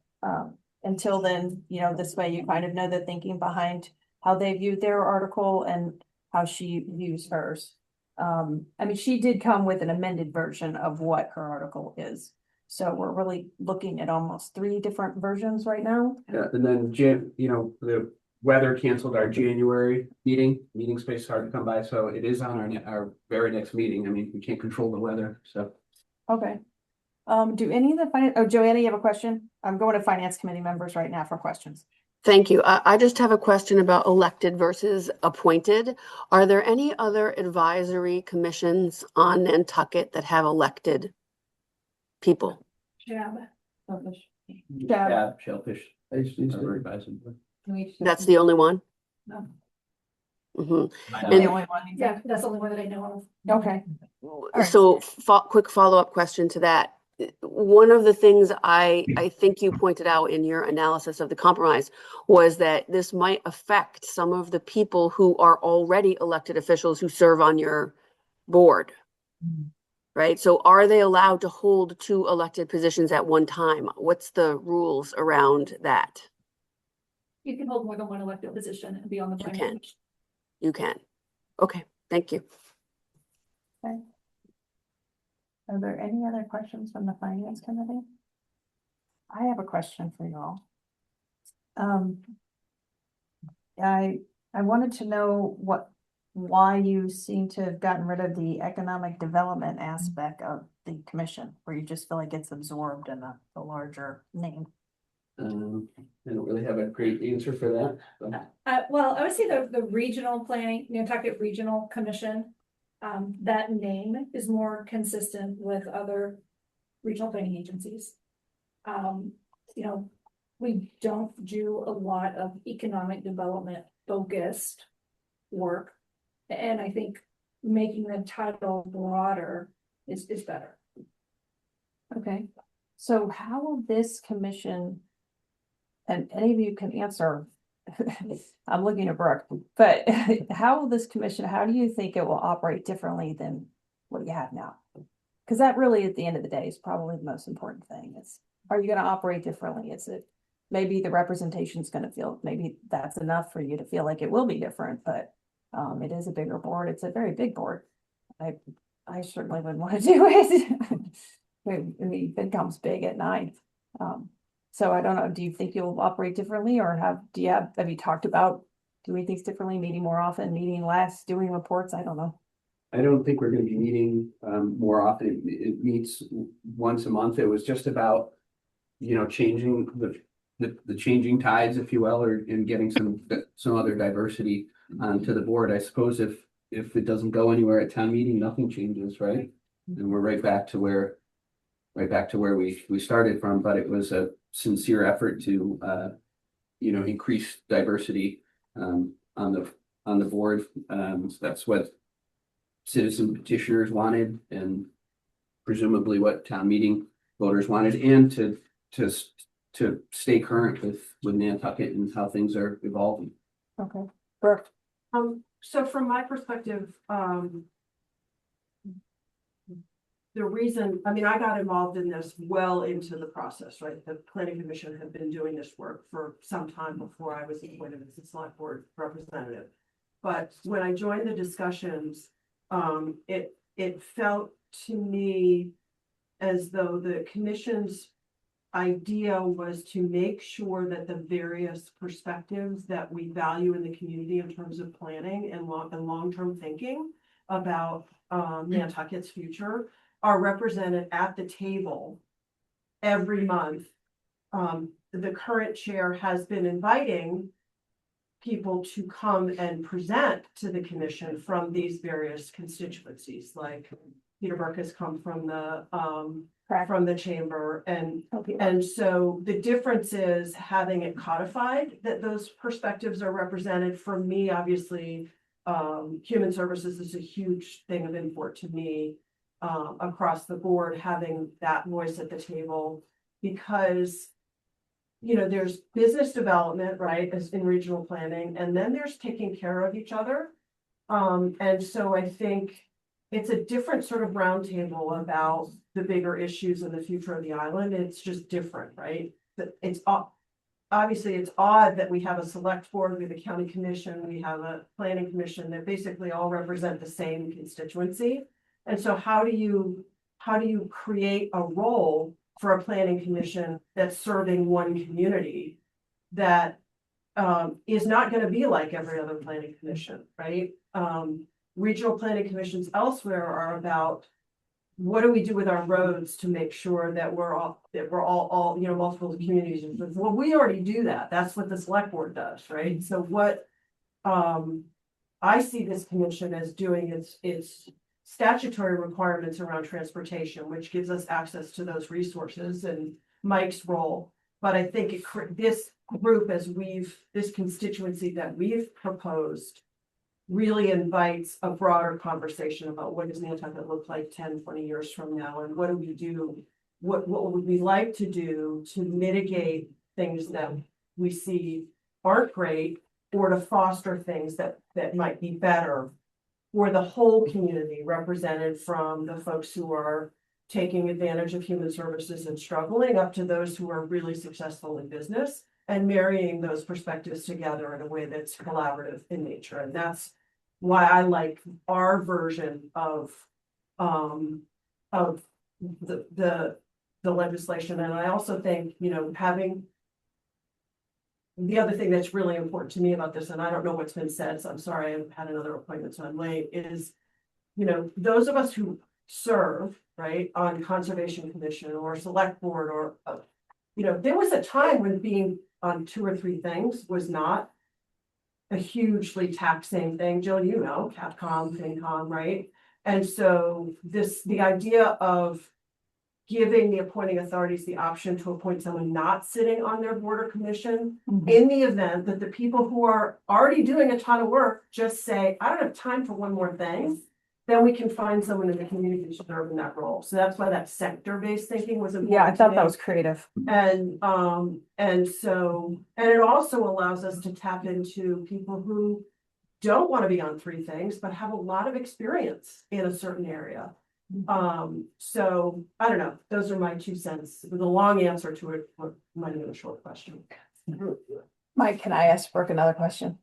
Speaker 1: until then, this way you kind of know the thinking behind how they viewed their article and how she views hers. I mean, she did come with an amended version of what her article is. So we're really looking at almost 3 different versions right now.
Speaker 5: Yeah, and then the weather canceled our January meeting space hard to come by. So it is on our very next meeting. I mean, we can't control the weather, so.
Speaker 1: Okay. Do any of the Joanna, you have a question? I'm going to finance committee members right now for questions.
Speaker 14: Thank you. I just have a question about elected versus appointed. Are there any other advisory commissions on Nantucket that have elected people?
Speaker 5: Shellfish.
Speaker 1: Yeah.
Speaker 5: Shellfish.
Speaker 11: HDC.
Speaker 5: are advising.
Speaker 14: That's the only one? Mhm.
Speaker 1: The only one, you think?
Speaker 9: Yeah, that's the only one that I know of.
Speaker 1: Okay. right.
Speaker 14: So quick follow-up question to that. One of the things I think you pointed out in your analysis of the compromise was that this might affect some of the people who are already elected officials who serve on your board. Right? So are they allowed to hold 2 elected positions at one time? What's the rules around that?
Speaker 9: You can hold more than one elected position and be on the
Speaker 14: You
Speaker 9: planning
Speaker 14: can.
Speaker 9: commission.
Speaker 14: You can. Okay, thank you.
Speaker 1: Are there any other questions from the finance committee? I have a question for y'all. I wanted to know why you seem to have gotten rid of the economic development aspect of the commission, where you just feel like it's absorbed in the larger name.
Speaker 5: I don't really have a great answer for that. But
Speaker 9: Well, I would say the regional planning, Nantucket Regional Commission, that name is more consistent with other regional planning agencies. We don't do a lot of economic development focused work. And I think making the title broader is better.
Speaker 1: Okay, so how will this commission, and any of you can answer, I'm looking at Brooke, but how will this commission, how do you think it will operate differently than what you have now? Because that really, at the end of the day, is probably the most important thing. Is, are you going to operate differently? Is it, maybe the representation is going to feel, maybe that's enough for you to feel like it will be different, but it is a bigger board. It's a very big board. I certainly wouldn't want to do it. FinCom's big at 9. So I don't know, do you think you'll operate differently, or have you talked about doing things differently, meeting more often, meeting less, doing reports? I don't know.
Speaker 5: I don't think we're going to be meeting more often. It meets once a month. It was just about, changing the changing tides, if you will, and getting some other diversity to the board. I suppose if it doesn't go anywhere at town meeting, nothing changes, right? And we're right back to where we started from. But it was a sincere effort to increase diversity on the board. So that's what citizen petitioners wanted, and presumably what town meeting voters wanted, and to stay current with Nantucket and how things are evolving.
Speaker 1: Okay, Brooke.
Speaker 15: So from my perspective, the reason, I got involved in this well into the process, right? The planning commission had been doing this work for some time before I was appointed as a select board representative. But when I joined the discussions, it felt to me as though the commission's idea was to make sure that the various perspectives that we value in the community in terms of planning and long-term thinking about Nantucket's future are represented at the table every month. The current chair has been inviting people to come and present to the commission from these various constituencies, like Peter Burke has come from the chamber, and so the difference is having it codified that those perspectives are represented. For me, obviously, human services is a huge thing of import to me, across the board, having that voice at the table, because there's business development, right, as in regional planning, and then there's taking care of each other. And so I think it's a different sort of roundtable about the bigger issues and the future of the island. It's just different, right? It's obviously it's odd that we have a select board, we have a county commission, we have a planning commission that basically all represent the same constituency. And so how do you create a role for a planning commission that's serving one community that is not going to be like every other planning commission, right? Regional planning commissions elsewhere are about what do we do with our roads to make sure that we're all multiple communities. Well, we already do that. That's what the select board does, right? So what I see this commission as doing is statutory requirements around transportation, which gives us access to those resources, and Mike's role. But I think this group, this constituency that we've proposed really invites a broader conversation about what does Nantucket look like 10, 20 years from now, and what do we do? What would we like to do to mitigate things that we see aren't great, or to foster things that might be better for the whole community, represented from the folks who are taking advantage of human services and struggling, up to those who are really successful in business, and marrying those perspectives together in a way that's collaborative in nature. And that's why I like our version of the legislation. And I also think, you know, having the other thing that's really important to me about this, and I don't know what's been said, so I'm sorry, I've had another appointment, so I'm late, is, you know, those of us who serve, right, on Conservation Commission or Select Board, or, you know, there was a time when being on 2 or 3 things was not a hugely taxing thing. Jill, you know, Capcom, FinCom, right? And so the idea of giving the appointing authorities the option to appoint someone not sitting on their board or commission, in the event that the people who are already doing a ton of work just say, I don't have time for one more thing, then we can find someone in the community to serve in that role. So that's why that sector-based thinking was important.
Speaker 1: Yeah, I thought
Speaker 15: to
Speaker 1: that
Speaker 15: me.
Speaker 1: was creative.
Speaker 15: And it also allows us to tap into people who don't want to be on 3 things, but have a lot of experience in a certain area. So I don't know, those are my 2 cents. It was a long answer to it, what might have been a short question.
Speaker 1: Mike, can I ask Brooke another question?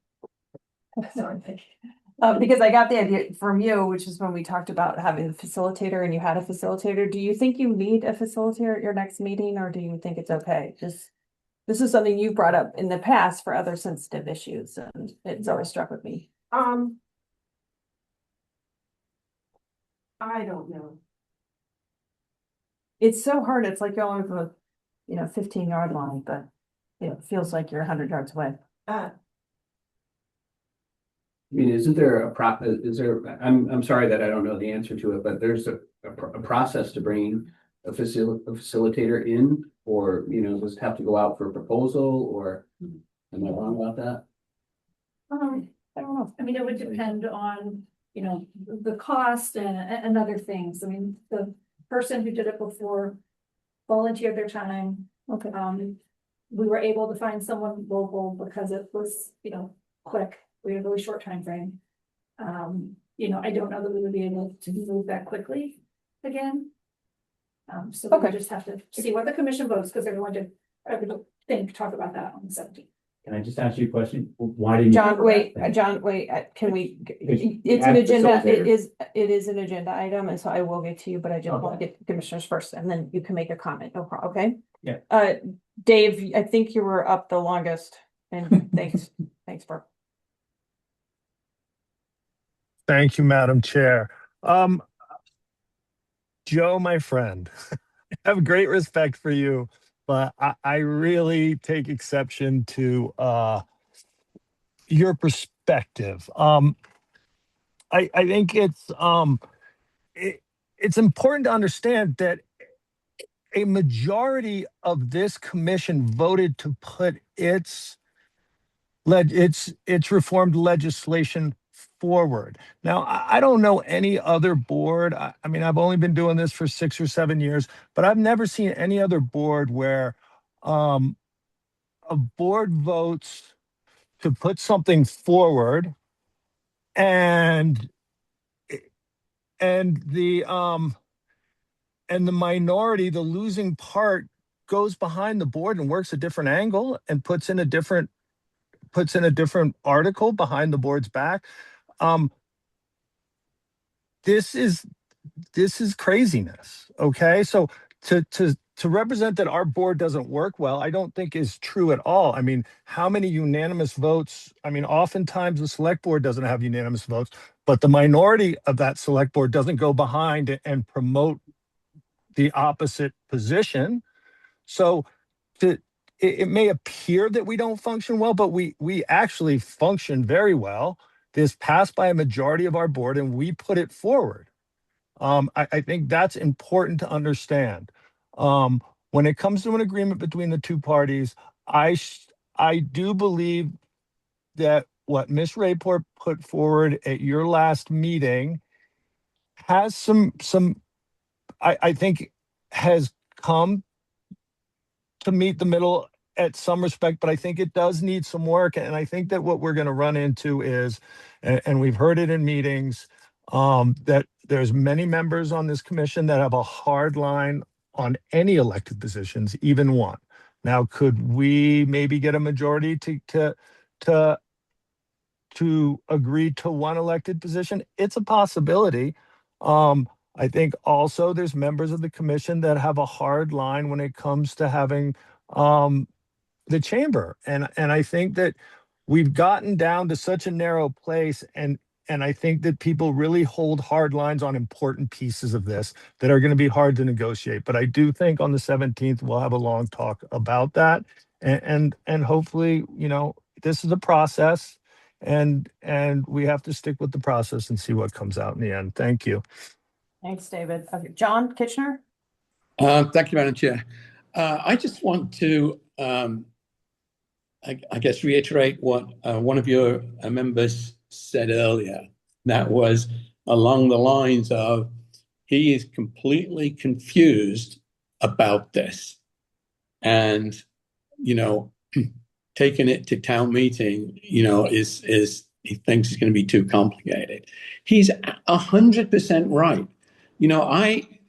Speaker 15: Sorry.
Speaker 1: Because I got the idea from you, which is when we talked about having a facilitator and you had a facilitator. Do you think you need a facilitator at your next meeting, or do you think it's okay? Just, this is something you've brought up in the past for other sensitive issues, and it's always struck with me.
Speaker 15: I don't know.
Speaker 1: It's so hard. It's like going over the, 15-yard line, but it feels like you're 100 yards away.
Speaker 5: I mean, isn't there I'm sorry that I don't know the answer to it, but there's a process to bring a facilitator in, or, you know, does it have to go out for a proposal, or am I wrong about that?
Speaker 1: I don't know.
Speaker 9: I mean, it would depend on, the cost and other things. I mean, the person who did it before volunteered their time.
Speaker 1: Okay.
Speaker 9: We were able to find someone local because it was, quick. We had a really short time frame. I don't know that we would be able to move that quickly again. So we just have to see what the commission votes, because everyone did, talk about that on the 17th.
Speaker 10: Can I just ask you a question? Why didn't?
Speaker 1: John, wait, can we, it's an agenda, it is an agenda item, and so I will get to you, but I just want to get the commissioners first, and then you can make a comment, no problem, okay?
Speaker 10: Yeah.
Speaker 1: Dave, I think you were up the longest, and thanks, Brooke.
Speaker 8: Thank you, Madam Chair. Joe, my friend, I have great respect for you, but I really take exception to your perspective. I think it's important to understand that a majority of this commission voted to put its reformed legislation forward. Now, I don't know any other board. I mean, I've only been doing this for 6 or 7 years, but I've never seen any other board where a board votes to put something forward and the minority, the losing part, goes behind the board and works a different angle and puts in a different article behind the board's back. This is craziness. Okay. So to represent that our board doesn't work well, I don't think is true at all. I mean, how many unanimous votes? I mean, oftentimes the select board doesn't have unanimous votes, but the minority of that select board doesn't go behind and promote the opposite position. So it may appear that we don't function well, but we actually function very well. This passed by a majority of our board, and we put it forward. I think that's important to understand. When it comes to an agreement between the two parties, I I do believe that what Ms. Rayport put forward at your last meeting has I think has come to meet the middle at some respect, but I think it does need some work. And I think that what we're going to run into is, and we've heard it in meetings, that there's many members on this commission that have a hard line on any elected positions, even one. Now, could we maybe get a majority to agree to one elected position? It's a possibility. I think also there's members of the commission that have a hard line when it comes to having the chamber. And I think that we've gotten down to such a narrow place, and I think that people really hold hard lines on important pieces of this that are going to be hard to negotiate. But I do think on the 17th we'll have a long talk about that, and hopefully, this is a process, and we have to stick with the process and see what comes out in the end. Thank you.
Speaker 1: Thanks, David. Okay, John Kitchener?
Speaker 7: Thank you, Madam Chair. I just want to, I guess, reiterate what one of your members said earlier. That was along the lines of, he is completely confused about this. And, taking it to town meeting, is he thinks it's going to be too complicated. He's 100% right.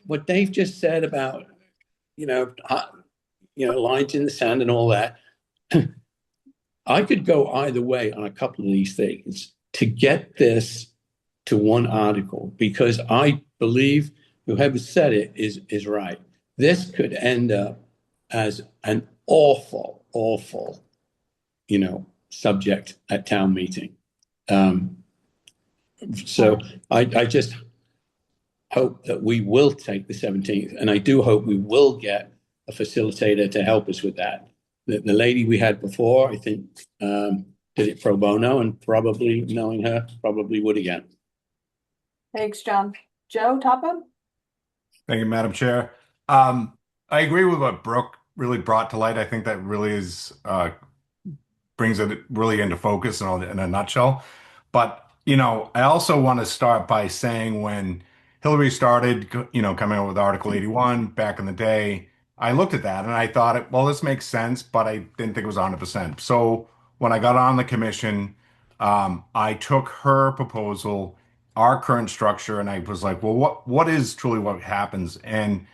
Speaker 7: What Dave just said about, lines in the sand and all that, I could go either way on a couple of these things to get this to one article, because I believe whoever said it is right. This could end up as an awful, subject at town meeting. So I just hope that we will take the 17th, and I do hope we will get a facilitator to help us with that. The lady we had before, I think, did it pro bono, and probably, knowing her, probably would again.
Speaker 1: Thanks, John. Joe Topham?
Speaker 16: Thank you, Madam Chair. I agree with what Brooke really brought to light. I think that really is brings it really into focus in a nutshell. But, I also want to start by saying, when Hillary started, coming out with Article 81 back in the day, I looked at that and I thought, well, this makes sense, but I didn't think it was 100%. So when I got on the commission, I took her proposal, our current structure, and I was like, well, what is truly what happens? And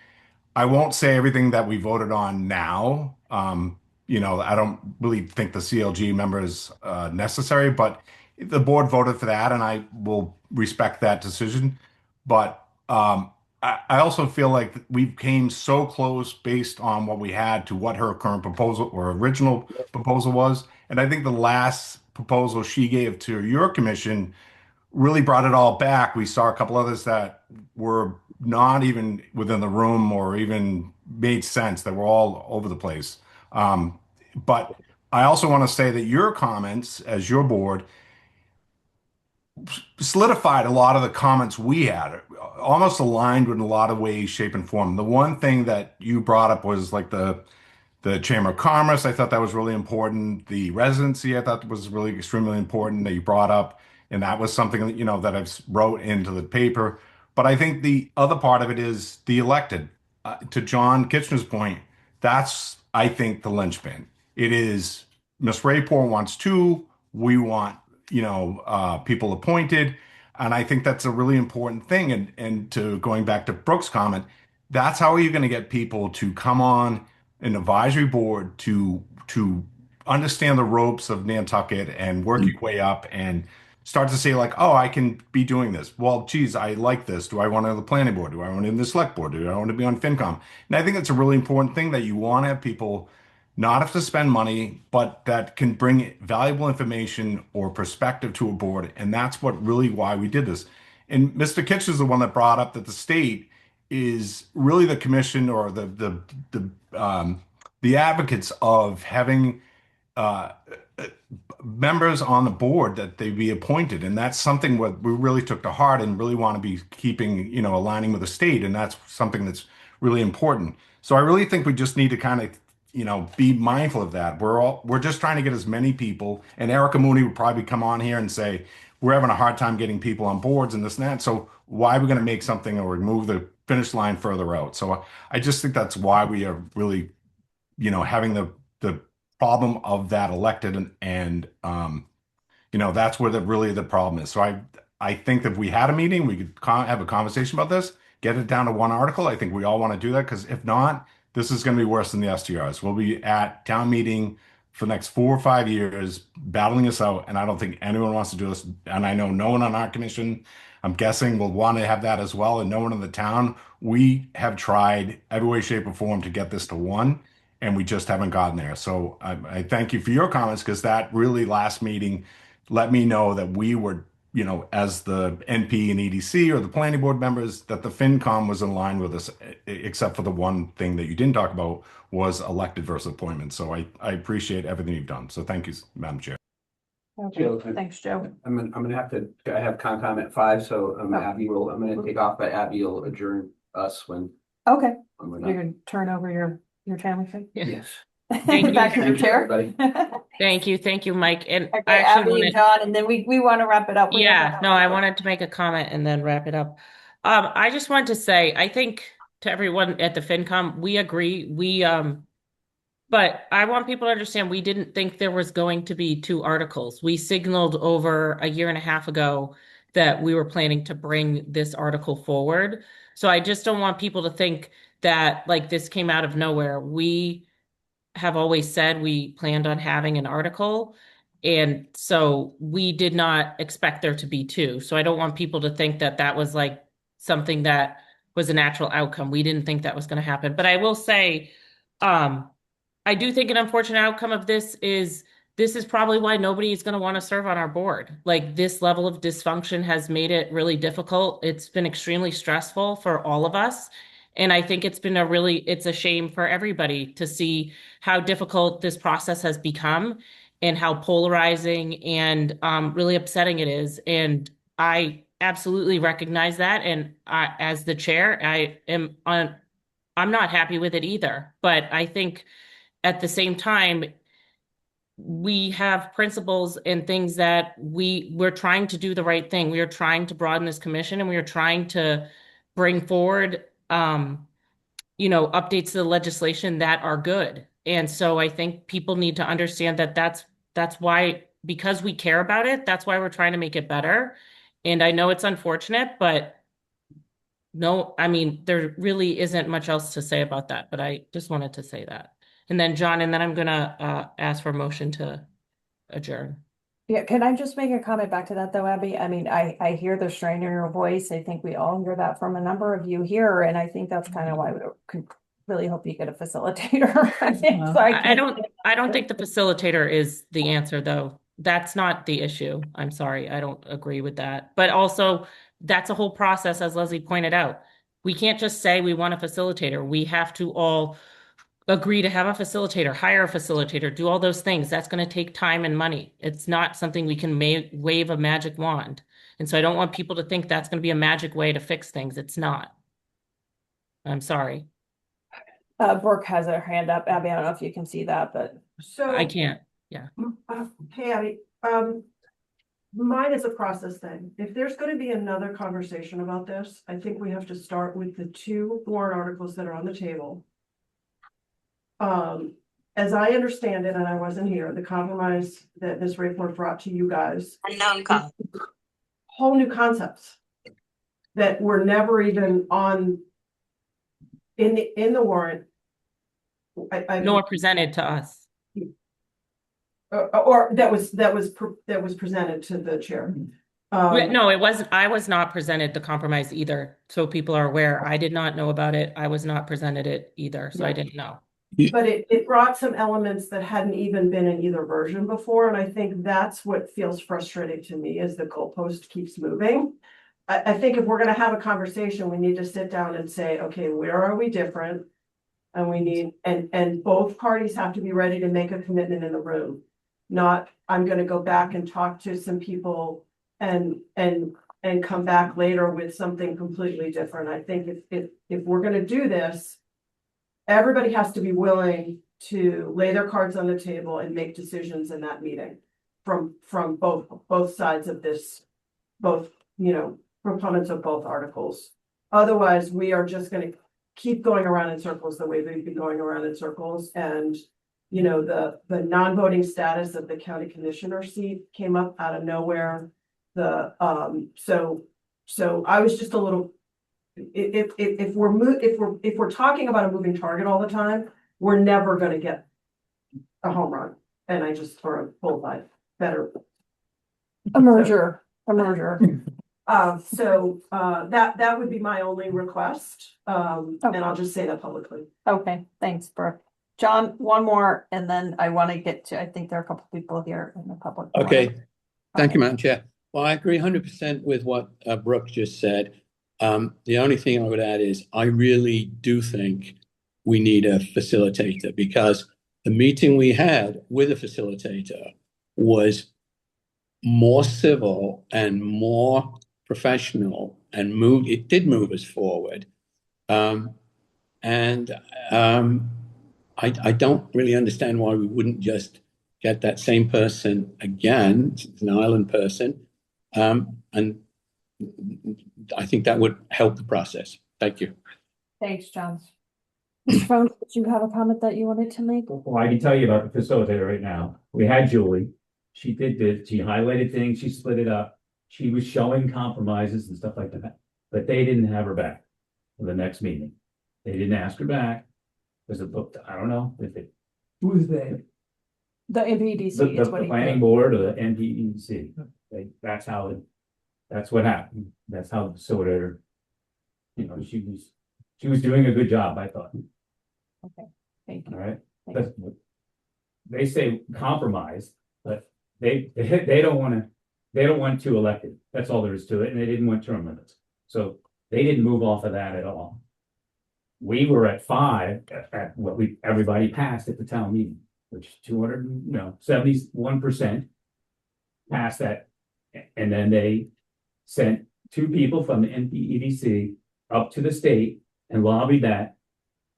Speaker 16: I won't say everything that we voted on now. I don't really think the CLG member is necessary, but the board voted for that, and I will respect that decision. But I also feel like we came so close based on what we had to what her current proposal or original proposal was. And I think the last proposal she gave to your commission really brought it all back. We saw a couple others that were not even within the room or even made sense, that were all over the place. But I also want to say that your comments as your board solidified a lot of the comments we had, almost aligned with a lot of ways, shape, and form. The one thing that you brought up was like the Chamber of Commerce. I thought that was really important. The residency, I thought, was really extremely important that you brought up. And that was something that, that I've wrote into the paper. But I think the other part of it is the elected. To John Kitchener's point, that's, I think, the linchpin. It is, Ms. Rayport wants 2, we want, people appointed. And I think that's a really important thing. And to going back to Brooke's comment, that's how are you going to get people to come on an advisory board to understand the ropes of Nantucket and work your way up and start to say, like, oh, I can be doing this. Well, geez, I like this. Do I want to have the planning board? Do I want to be in the select board? Do I want to be on FinCom? And I think it's a really important thing, that you want to have people not have to spend money, but that can bring valuable information or perspective to a board. And that's what really why we did this. And Mr. Kitch is the one that brought up that the state is really the commission or the advocates of having members on the board, that they be appointed. And that's something what we really took to heart and really want to be keeping, aligning with the state. And that's something that's really important. So I really think we just need to kind of be mindful of that. We're just trying to get as many people, and Erica Mooney would probably come on here and say, we're having a hard time getting people on boards and this and that. So why are we going to make something or move the finish line further out? So I just think that's why we are really, having the problem of that elected and that's where the problem is. So I think that if we had a meeting, we could have a conversation about this, get it down to one article. I think we all want to do that, because if not, this is going to be worse than the STRs. We'll be at town meeting for the next 4 or 5 years battling this out, and I don't think anyone wants to do this. And I know no one on our commission, I'm guessing, will want to have that as well, and no one in the town. We have tried every way, shape, or form to get this to one, and we just haven't gotten there. So I thank you for your comments, because that really last meeting let me know that we were, as the NP and EDC or the planning board members, that the FinCom was in line with us, except for the one thing that you didn't talk about was elected versus appointment. So I appreciate everything you've done. So thank you, Madam Chair.
Speaker 1: Okay,
Speaker 5: Jill,
Speaker 1: thanks, Joe.
Speaker 5: I'm gonna have to, I have Concom at 5, so
Speaker 1: Oh.
Speaker 5: Abby will, I'm gonna take off, but Abby will adjourn us when
Speaker 1: Okay,
Speaker 5: we're
Speaker 1: you're
Speaker 5: not.
Speaker 1: gonna turn over your family thing?
Speaker 5: Yes.
Speaker 3: Thank you.
Speaker 1: Back to the
Speaker 5: Thank you,
Speaker 1: chair.
Speaker 5: everybody.
Speaker 3: Thank you, Mike. And
Speaker 1: Okay,
Speaker 3: I actually
Speaker 1: Abby and John, and then we want to wrap it up. We
Speaker 3: yeah,
Speaker 1: have
Speaker 3: no, I wanted to make a comment and then wrap it up. I just wanted to say, I think to everyone at the FinCom, we agree. But I want people to understand we didn't think there was going to be 2 articles. We signaled over a year and a half ago that we were planning to bring this article forward. So I just don't want people to think that like this came out of nowhere. We have always said we planned on having an article. And so we did not expect there to be 2. So I don't want people to think that that was like something that was a natural outcome. We didn't think that was going to happen. But I will say, I do think an unfortunate outcome of this is probably why nobody is going to want to serve on our board. Like, this level of dysfunction has made it really difficult. It's been extremely stressful for all of us. And I think it's a shame for everybody to see how difficult this process has become and how polarizing and really upsetting it is. And I absolutely recognize that. And as the chair, I'm not happy with it either. But I think at the same time, we have principles and things that we're trying to do the right thing. We are trying to broaden this commission, and we are trying to bring forward updates to the legislation that are good. And so I think people need to understand that that's why, because we care about it, that's why we're trying to make it better. And I know it's unfortunate, but no, I mean, there really isn't much else to say about that, but I just wanted to say that. And then John, and then I'm gonna ask for a motion to adjourn.
Speaker 1: Yeah, can I just make a comment back to that though, Abby? I mean, I hear the strain in your voice. I think we all hear that from a number of you here, and I think that's kind of why we could really hope you get a facilitator. I think. So
Speaker 3: I don't think the facilitator is the answer, though. That's not the issue. I'm sorry, I don't agree with that. But also, that's a whole process, as Leslie pointed out. We can't just say we want a facilitator. We have to all agree to have a facilitator, hire a facilitator, do all those things. That's going to take time and money. It's not something we can wave a magic wand. And so I don't want people to think that's going to be a magic way to fix things. It's not. I'm sorry.
Speaker 1: Brooke has her hand up. Abby, I don't know if you can see that, but
Speaker 15: So.
Speaker 3: I can't. Yeah.
Speaker 15: Hey, Abby, mine is a process thing. If there's going to be another conversation about this, I think we have to start with the 2 warrant articles that are on the table. As I understand it, and I wasn't here, the compromise that Ms. Rayford brought to you guys. Whole new concepts that were never even on in the warrant.
Speaker 3: Nor presented to us.
Speaker 15: Or that was presented to the chair.
Speaker 3: No, it wasn't. I was not presented the compromise either. So people are aware. I did not know about it. I was not presented it either. So I didn't know.
Speaker 15: But it brought some elements that hadn't even been in either version before. And I think that's what feels frustrating to me, is the goalpost keeps moving. I think if we're going to have a conversation, we need to sit down and say, okay, where are we different? And we need, and both parties have to be ready to make a commitment in the room. Not, I'm going to go back and talk to some people and come back later with something completely different. I think if we're going to do this, everybody has to be willing to lay their cards on the table and make decisions in that meeting from both sides of this, both, proponents of both articles. Otherwise, we are just gonna keep going around in circles the way we've been going around in circles. And, the non-voting status of the county commissioner seat came up out of nowhere. So I was just a little, if we're talking about a moving target all the time, we're never gonna get a home run. And I just, or a bullseye, better.
Speaker 1: A merger.
Speaker 15: That would be my only request. And I'll just say that publicly.
Speaker 1: Okay, thanks, Brooke. John, one more, and then I want to get to, I think there are a couple people here in the public.
Speaker 7: Okay, thank you, Madam Chair. Well, I agree 100% with what Brooke just said. The only thing I would add is I really do think we need a facilitator, because the meeting we had with a facilitator was more civil and more professional, and it did move us forward. I don't really understand why we wouldn't just get that same person again. It's an island person. And I think that would help the process. Thank you.
Speaker 1: Thanks, John. Mr. Fone, did you have a comment that you wanted to make?
Speaker 10: Well, I can tell you about the facilitator right now. We had Julie. She did this. She highlighted things. She split it up. She was showing compromises and stuff like that. But they didn't have her back for the next meeting. They didn't ask her back. Because it looked, I don't know if it.
Speaker 2: Who is they?
Speaker 1: The MPDC is
Speaker 10: The
Speaker 1: what he
Speaker 10: planning
Speaker 1: did.
Speaker 10: board or the NPEC. That's what happened. That's how the facilitator, she was doing a good job, I thought.
Speaker 1: Okay, thank you.
Speaker 10: All right.
Speaker 1: Thanks.
Speaker 10: They say compromise, but they don't want two elected. That's all there is to it. And they didn't want term limits. So they didn't move off of that at all. We were at 5 at what everybody passed at the town meeting, which 71% passed that. And then they sent 2 people from the NPEDC up to the state and lobbied that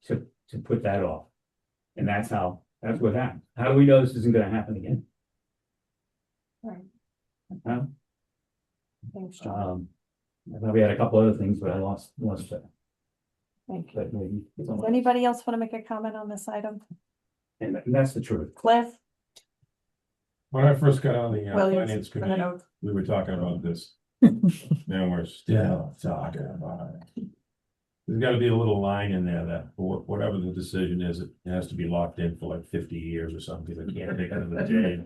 Speaker 10: to put that off. And that's what happened. How do we know this isn't going to happen again?
Speaker 1: Right.
Speaker 10: Huh?
Speaker 1: Thanks, John.
Speaker 10: I thought we had a couple other things, but I lost that.
Speaker 1: Thank you.
Speaker 10: But maybe
Speaker 1: Does anybody else want to make a comment on this item?
Speaker 10: and that's the truth.
Speaker 1: Cliff?
Speaker 17: When I first got on the
Speaker 1: Williams,
Speaker 17: finance
Speaker 1: and then
Speaker 17: committee,
Speaker 1: Oak.
Speaker 17: we were talking about this. Now we're still talking about it. There's gotta be a little line in there that whatever the decision is, it has to be locked in for like 50 years or something, because it can't take it to the jail.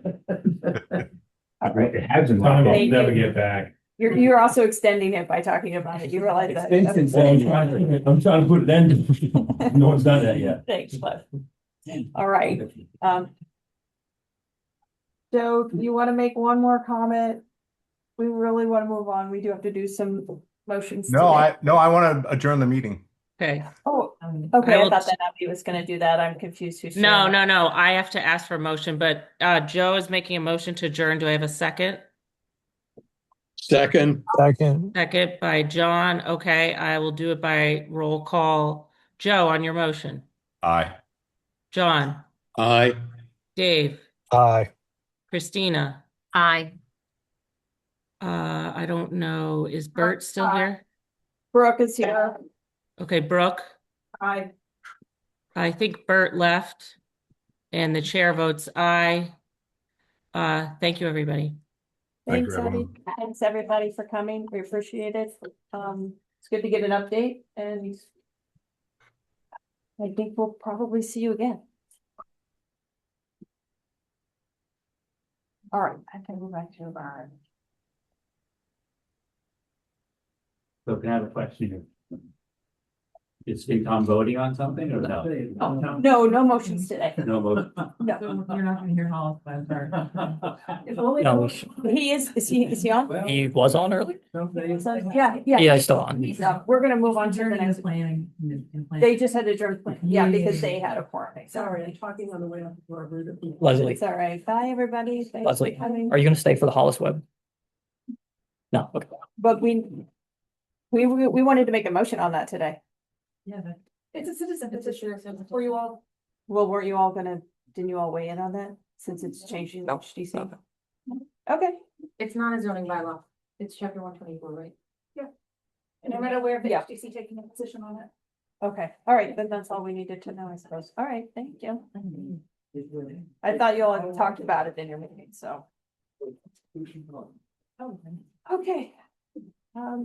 Speaker 10: It hasn't.
Speaker 17: Time will
Speaker 1: Thank
Speaker 17: never
Speaker 1: you.
Speaker 17: get back.
Speaker 1: You're also extending it by talking about it. You realize that?
Speaker 17: I'm trying to put it in. No one's done that yet.
Speaker 1: Thanks, Cliff. All right. Joe, you want to make one more comment? We really want to move on. We do have to do some motions.
Speaker 16: No,
Speaker 1: today.
Speaker 16: I want to adjourn the meeting.
Speaker 3: Okay.
Speaker 1: Oh, okay.
Speaker 3: I
Speaker 1: I
Speaker 3: will
Speaker 1: thought that Abby was going to do that. I'm confused. Who's
Speaker 3: No,
Speaker 1: doing it.
Speaker 3: no. I have to ask for a motion, but Joe is making a motion to adjourn. Do I have a second?
Speaker 7: Second.
Speaker 3: Second by John. Okay, I will do it by roll call. Joe, on your motion.
Speaker 16: Aye.
Speaker 3: John.
Speaker 7: Aye.
Speaker 3: Dave.
Speaker 8: Aye.
Speaker 3: Christina.
Speaker 14: Aye.
Speaker 3: I don't know. Is Bert still
Speaker 1: Aye.
Speaker 3: here?
Speaker 1: Brooke is here.
Speaker 3: Okay, Brooke.
Speaker 1: Aye.
Speaker 3: I think Bert left, and the chair votes aye. Thank you, everybody.
Speaker 16: Thank you,
Speaker 1: Thanks, Abby.
Speaker 16: everyone.
Speaker 1: Thanks, everybody, for coming. We appreciate it. It's good to get an update, and I think we'll probably see you again. All right, I can go back to our.
Speaker 10: So can I have a question here? Is FinCom voting on something or no?
Speaker 1: No, no motions today.
Speaker 10: No vote.
Speaker 1: No.
Speaker 6: You're not gonna hear Hollis, I'm sorry.
Speaker 1: If only-
Speaker 4: No,
Speaker 1: He is he on?
Speaker 4: he was on early.
Speaker 1: Yeah.
Speaker 4: Yeah, he's still on.
Speaker 1: He's up. We're gonna move on to the next.
Speaker 6: Planning.
Speaker 1: They just had to adjourn, yeah, because they had a quorum.
Speaker 15: Sorry, I'm talking on the way up to our route.
Speaker 4: Leslie,
Speaker 1: It's all right. Bye, everybody. Thanks for
Speaker 4: Leslie,
Speaker 1: coming.
Speaker 4: are you going to stay for the Hollis Web? No. Okay.
Speaker 1: But we wanted to make a motion on that today.
Speaker 6: Yeah, but
Speaker 1: It's a citizen petition for you all. Well, weren't you all didn't you all weigh in on that since it's changing the HDC? Okay,
Speaker 6: It's not a zoning bylaw. It's chapter 124, right?
Speaker 9: And I'm not aware of the
Speaker 1: Yeah.
Speaker 9: HDC taking a position on it.
Speaker 1: okay, all right, then that's all we needed to know, I suppose. All right, thank you. I thought you all had talked about it in your meeting, so. Okay.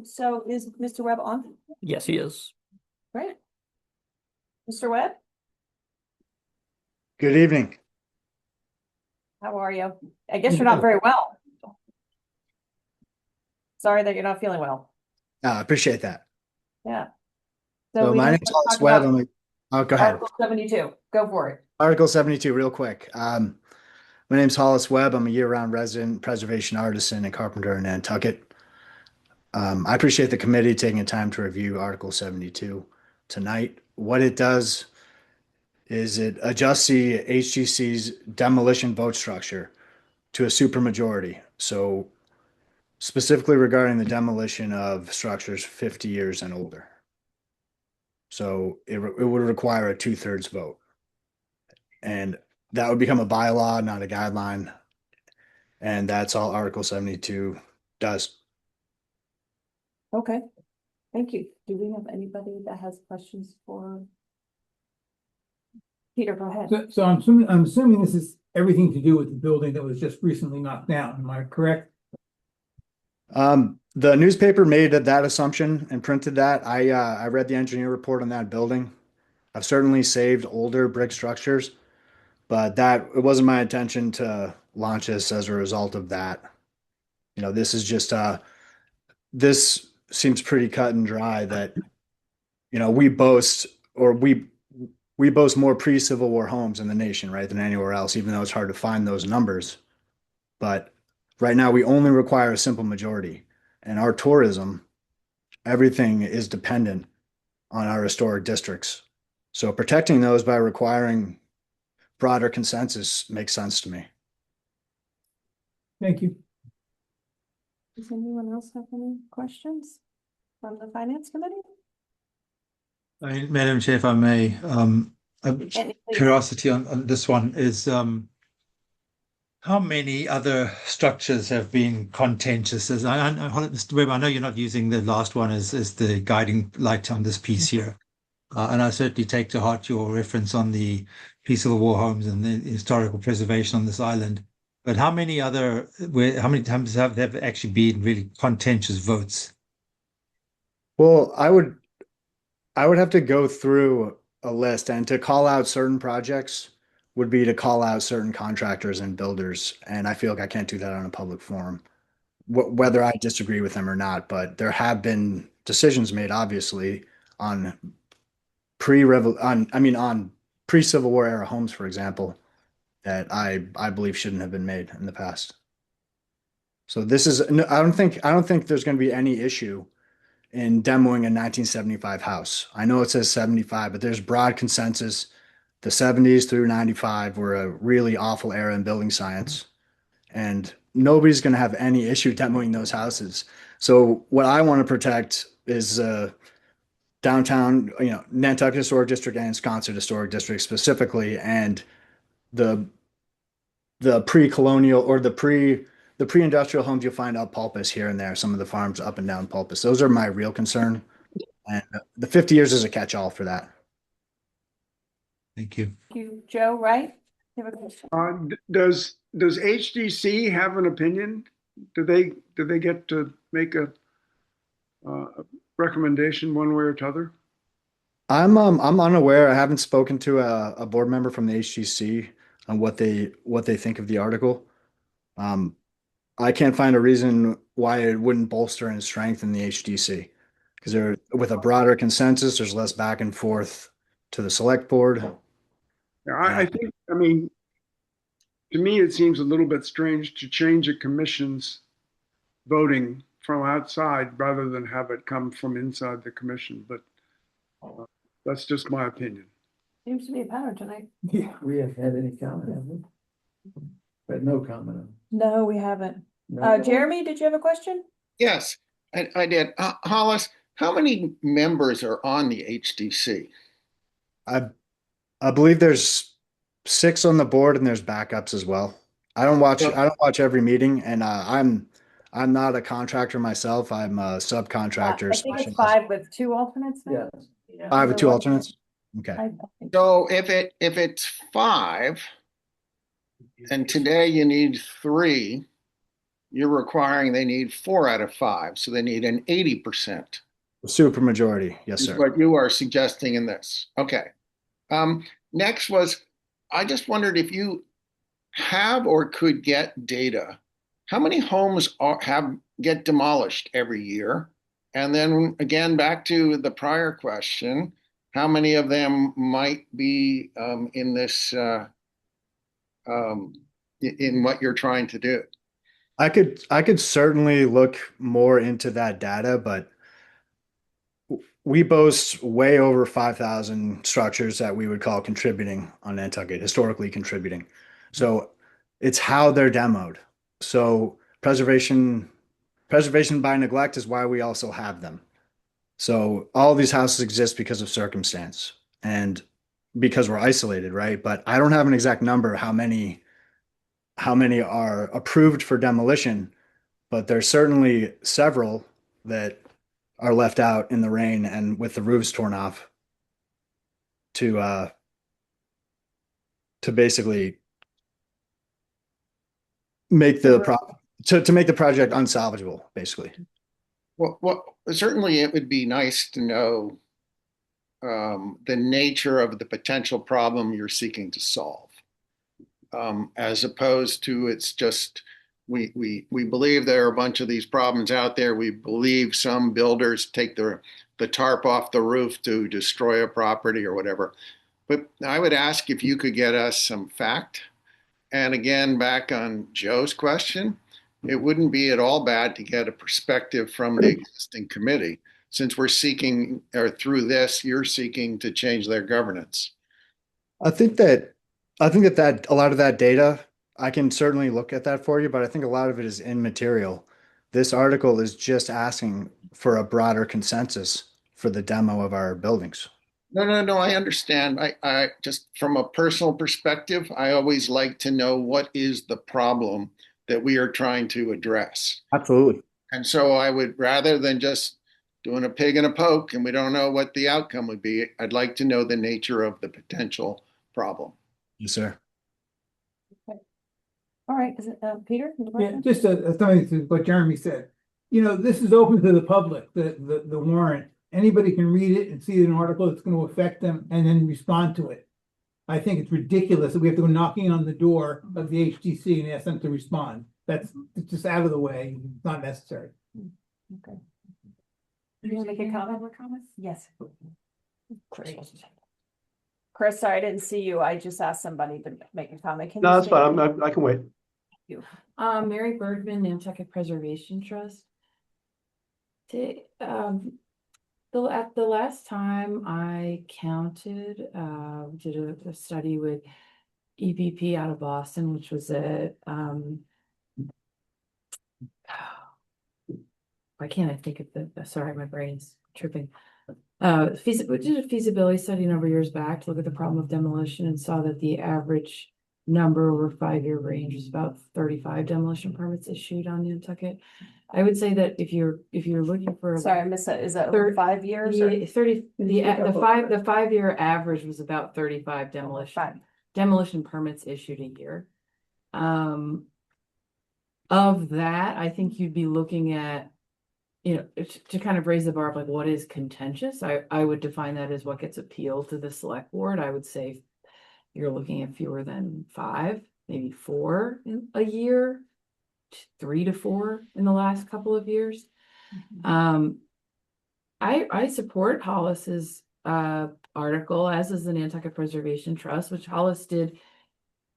Speaker 1: So is Mr. Webb on?
Speaker 4: Yes, he is.
Speaker 1: Great. Mr. Webb,
Speaker 18: Good evening.
Speaker 1: how are you? I guess you're not very well. Sorry that you're not feeling well.
Speaker 18: I appreciate that.
Speaker 1: Yeah.
Speaker 18: So
Speaker 1: we
Speaker 18: my
Speaker 1: need
Speaker 18: name's
Speaker 1: to
Speaker 18: Hollis
Speaker 1: talk
Speaker 18: Webb.
Speaker 1: about
Speaker 18: Go ahead.
Speaker 1: Article 72, go for it.
Speaker 18: Article 72, real quick. My name's Hollis Webb. I'm a year-round resident, preservation artisan, and carpenter in Nantucket. I appreciate the committee taking the time to review Article 72 tonight. What it does is it adjusts the HGC's demolition vote structure to a supermajority. So specifically regarding the demolition of structures 50 years and older. So it would require a 2/3 vote. And that would become a bylaw, not a guideline. And that's all Article 72 does.
Speaker 1: Okay, thank you. Do we have anybody that has questions for? Peter, go ahead.
Speaker 2: So I'm assuming this is everything to do with the building that was just recently knocked down. Am I correct?
Speaker 18: The newspaper made that assumption and printed that. I read the engineer report on that building. I've certainly saved older brick structures, but it wasn't my intention to launch this as a result of that. You know, this is just this seems pretty cut and dry that, you know, we boast more pre-Civil War homes in the nation, right, than anywhere else, even though it's hard to find those numbers. But right now we only require a simple majority. And our tourism, everything is dependent on our historic districts. So protecting those by requiring broader consensus makes sense to me.
Speaker 2: Thank you.
Speaker 1: Does anyone else have any questions from the Finance Committee?
Speaker 19: Madam Chair, if I may,
Speaker 1: Please.
Speaker 19: curiosity on this one is how many other structures have been contentious? Mr. Webb, I know you're not using the last one as the guiding light on this piece here. And I certainly take to heart your reference on the pre-Civil War homes and the historical preservation on this island. But how many times have there actually been really contentious votes?
Speaker 18: Well, I would have to go through a list, and to call out certain projects would be to call out certain contractors and builders. And I feel like I can't do that on a public forum, whether I disagree with them or not. But there have been decisions made, obviously, on pre-Civil War era homes, for example, that I believe shouldn't have been made in the past. So I don't think there's going to be any issue in demoing a 1975 house. I know it says 75, but there's broad consensus. The 70s through 95 were a really awful era in building science, and nobody's going to have any issue demoing those houses. So what I want to protect is downtown, Nantucket Historic District and Sconset Historic District specifically, and the pre-colonial or the pre-industrial homes you'll find up Pulpus here and there, some of the farms up and down Pulpus. Those are my real concern. And the 50 years is a catch-all for that.
Speaker 19: Thank you.
Speaker 1: Thank you, Joe, right? You have a question?
Speaker 12: Does HDC have an opinion? Do they get to make a recommendation one way or t'other?
Speaker 18: I'm unaware. I haven't spoken to a board member from the HGC on what they think of the article. I can't find a reason why it wouldn't bolster and strengthen the HDC, because with a broader consensus, there's less back and forth to the select board.
Speaker 12: Yeah, I think, to me, it seems a little bit strange to change a commission's voting from outside rather than have it come from inside the commission, but that's just my opinion.
Speaker 1: Seems to be a pattern tonight.
Speaker 11: Yeah, we have had any comment, have we? But no comment on
Speaker 1: No, we haven't.
Speaker 11: No.
Speaker 1: Jeremy, did you have a question?
Speaker 13: Yes, I did. Hollis, how many members are on the HDC?
Speaker 18: I believe there's 6 on the board and there's backups as well. I don't watch every meeting, and I'm not a contractor myself. I'm a subcontractor.
Speaker 1: I think it's 5 with 2 alternates now.
Speaker 11: Yeah.
Speaker 18: 5 with 2 alternates. Okay.
Speaker 1: I think
Speaker 13: So if it's 5, and today you need 3, you're requiring they need 4 out of 5, so they need an 80%.
Speaker 18: Super majority. Yes,
Speaker 13: Is
Speaker 18: sir.
Speaker 13: what you are suggesting in this. Okay. Next was, I just wondered if you have or could get data. How many homes get demolished every year? And then again, back to the prior question, how many of them might be in this, in what you're trying to do?
Speaker 18: I could certainly look more into that data, but we boast way over 5,000 structures that we would call contributing on Nantucket, historically contributing. So it's how they're demoed. So preservation by neglect is why we also have them. So all these houses exist because of circumstance and because we're isolated, right? But I don't have an exact number how many are approved for demolition, but there's certainly several that are left out in the rain and with the roofs torn off to basically make to make the project unsalvageable, basically.
Speaker 13: Well, certainly it would be nice to know the nature of the potential problem you're seeking to solve, as opposed to it's just we believe there are a bunch of these problems out there. We believe some builders take the tarp off the roof to destroy a property or whatever. But I would ask if you could get us some fact. And again, back on Joe's question, it wouldn't be at all bad to get a perspective from the existing committee, since we're seeking, or through this, you're seeking to change their governance.
Speaker 18: I think that a lot of that data, I can certainly look at that for you, but I think a lot of it is immaterial. This article is just asking for a broader consensus for the demo of our buildings.
Speaker 13: No, I understand. I just, from a personal perspective, I always like to know what is the problem that we are trying to address.
Speaker 18: Absolutely.
Speaker 13: And so I would, rather than just doing a pig and a poke and we don't know what the outcome would be, I'd like to know the nature of the potential problem.
Speaker 18: Yes, sir.
Speaker 1: Okay. All right, is it Peter?
Speaker 2: Yeah, just something to what Jeremy said. You know, this is open to the public, the warrant. Anybody can read it and see an article that's going to affect them and then respond to it. I think it's ridiculous that we have to go knocking on the door of the HTC and ask them to respond. That's just out of the way. It's not necessary.
Speaker 1: Okay. You want to make a comment? More comments? Yes. Chris, sorry, I didn't see you. I just asked somebody to make a comment. Can
Speaker 20: No,
Speaker 1: you
Speaker 20: that's
Speaker 1: state-
Speaker 20: fine. I can wait.
Speaker 6: You. Mary Bergman, Nantucket Preservation Trust. At the last time I counted, did a study with EPP out of Boston, which was why can't I think of sorry, my brain's tripping. We did a feasibility study a number of years back to look at the problem of demolition and saw that the average number over 5-year range is about 35 demolition permits issued on Nantucket. I would say that if you're looking for,
Speaker 1: Sorry, I missed that. Is that over 5 years? Or?
Speaker 6: the 5-year average was about 35 demolition permits issued a year. Of that, I think you'd be looking at, to kind of raise the bar of like what is contentious. I would define that as what gets appealed to the select board. I would say you're looking at fewer than 5, maybe 4 in a year, 3 to 4 in the last couple of years. I support Hollis's article, as is the Nantucket Preservation Trust, which Hollis did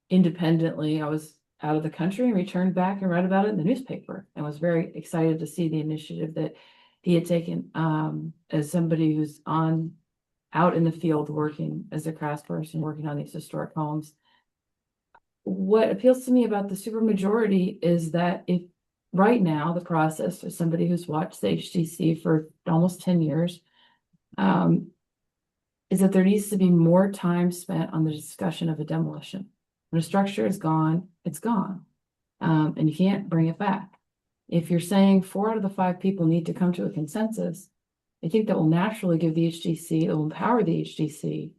Speaker 6: independently. I was out of the country and returned back and read about it in the newspaper and was very excited to see the initiative that he had taken as somebody who's out in the field working as a craftsperson, working on these historic homes. What appeals to me about the supermajority is that if right now the process, for somebody who's watched the HTC for almost 10 years, is that there needs to be more time spent on the discussion of a demolition. When a structure is gone, it's gone. And you can't bring it back. If you're saying 4 out of the 5 people need to come to a consensus, I think that will naturally give the HDC, it will empower the HDC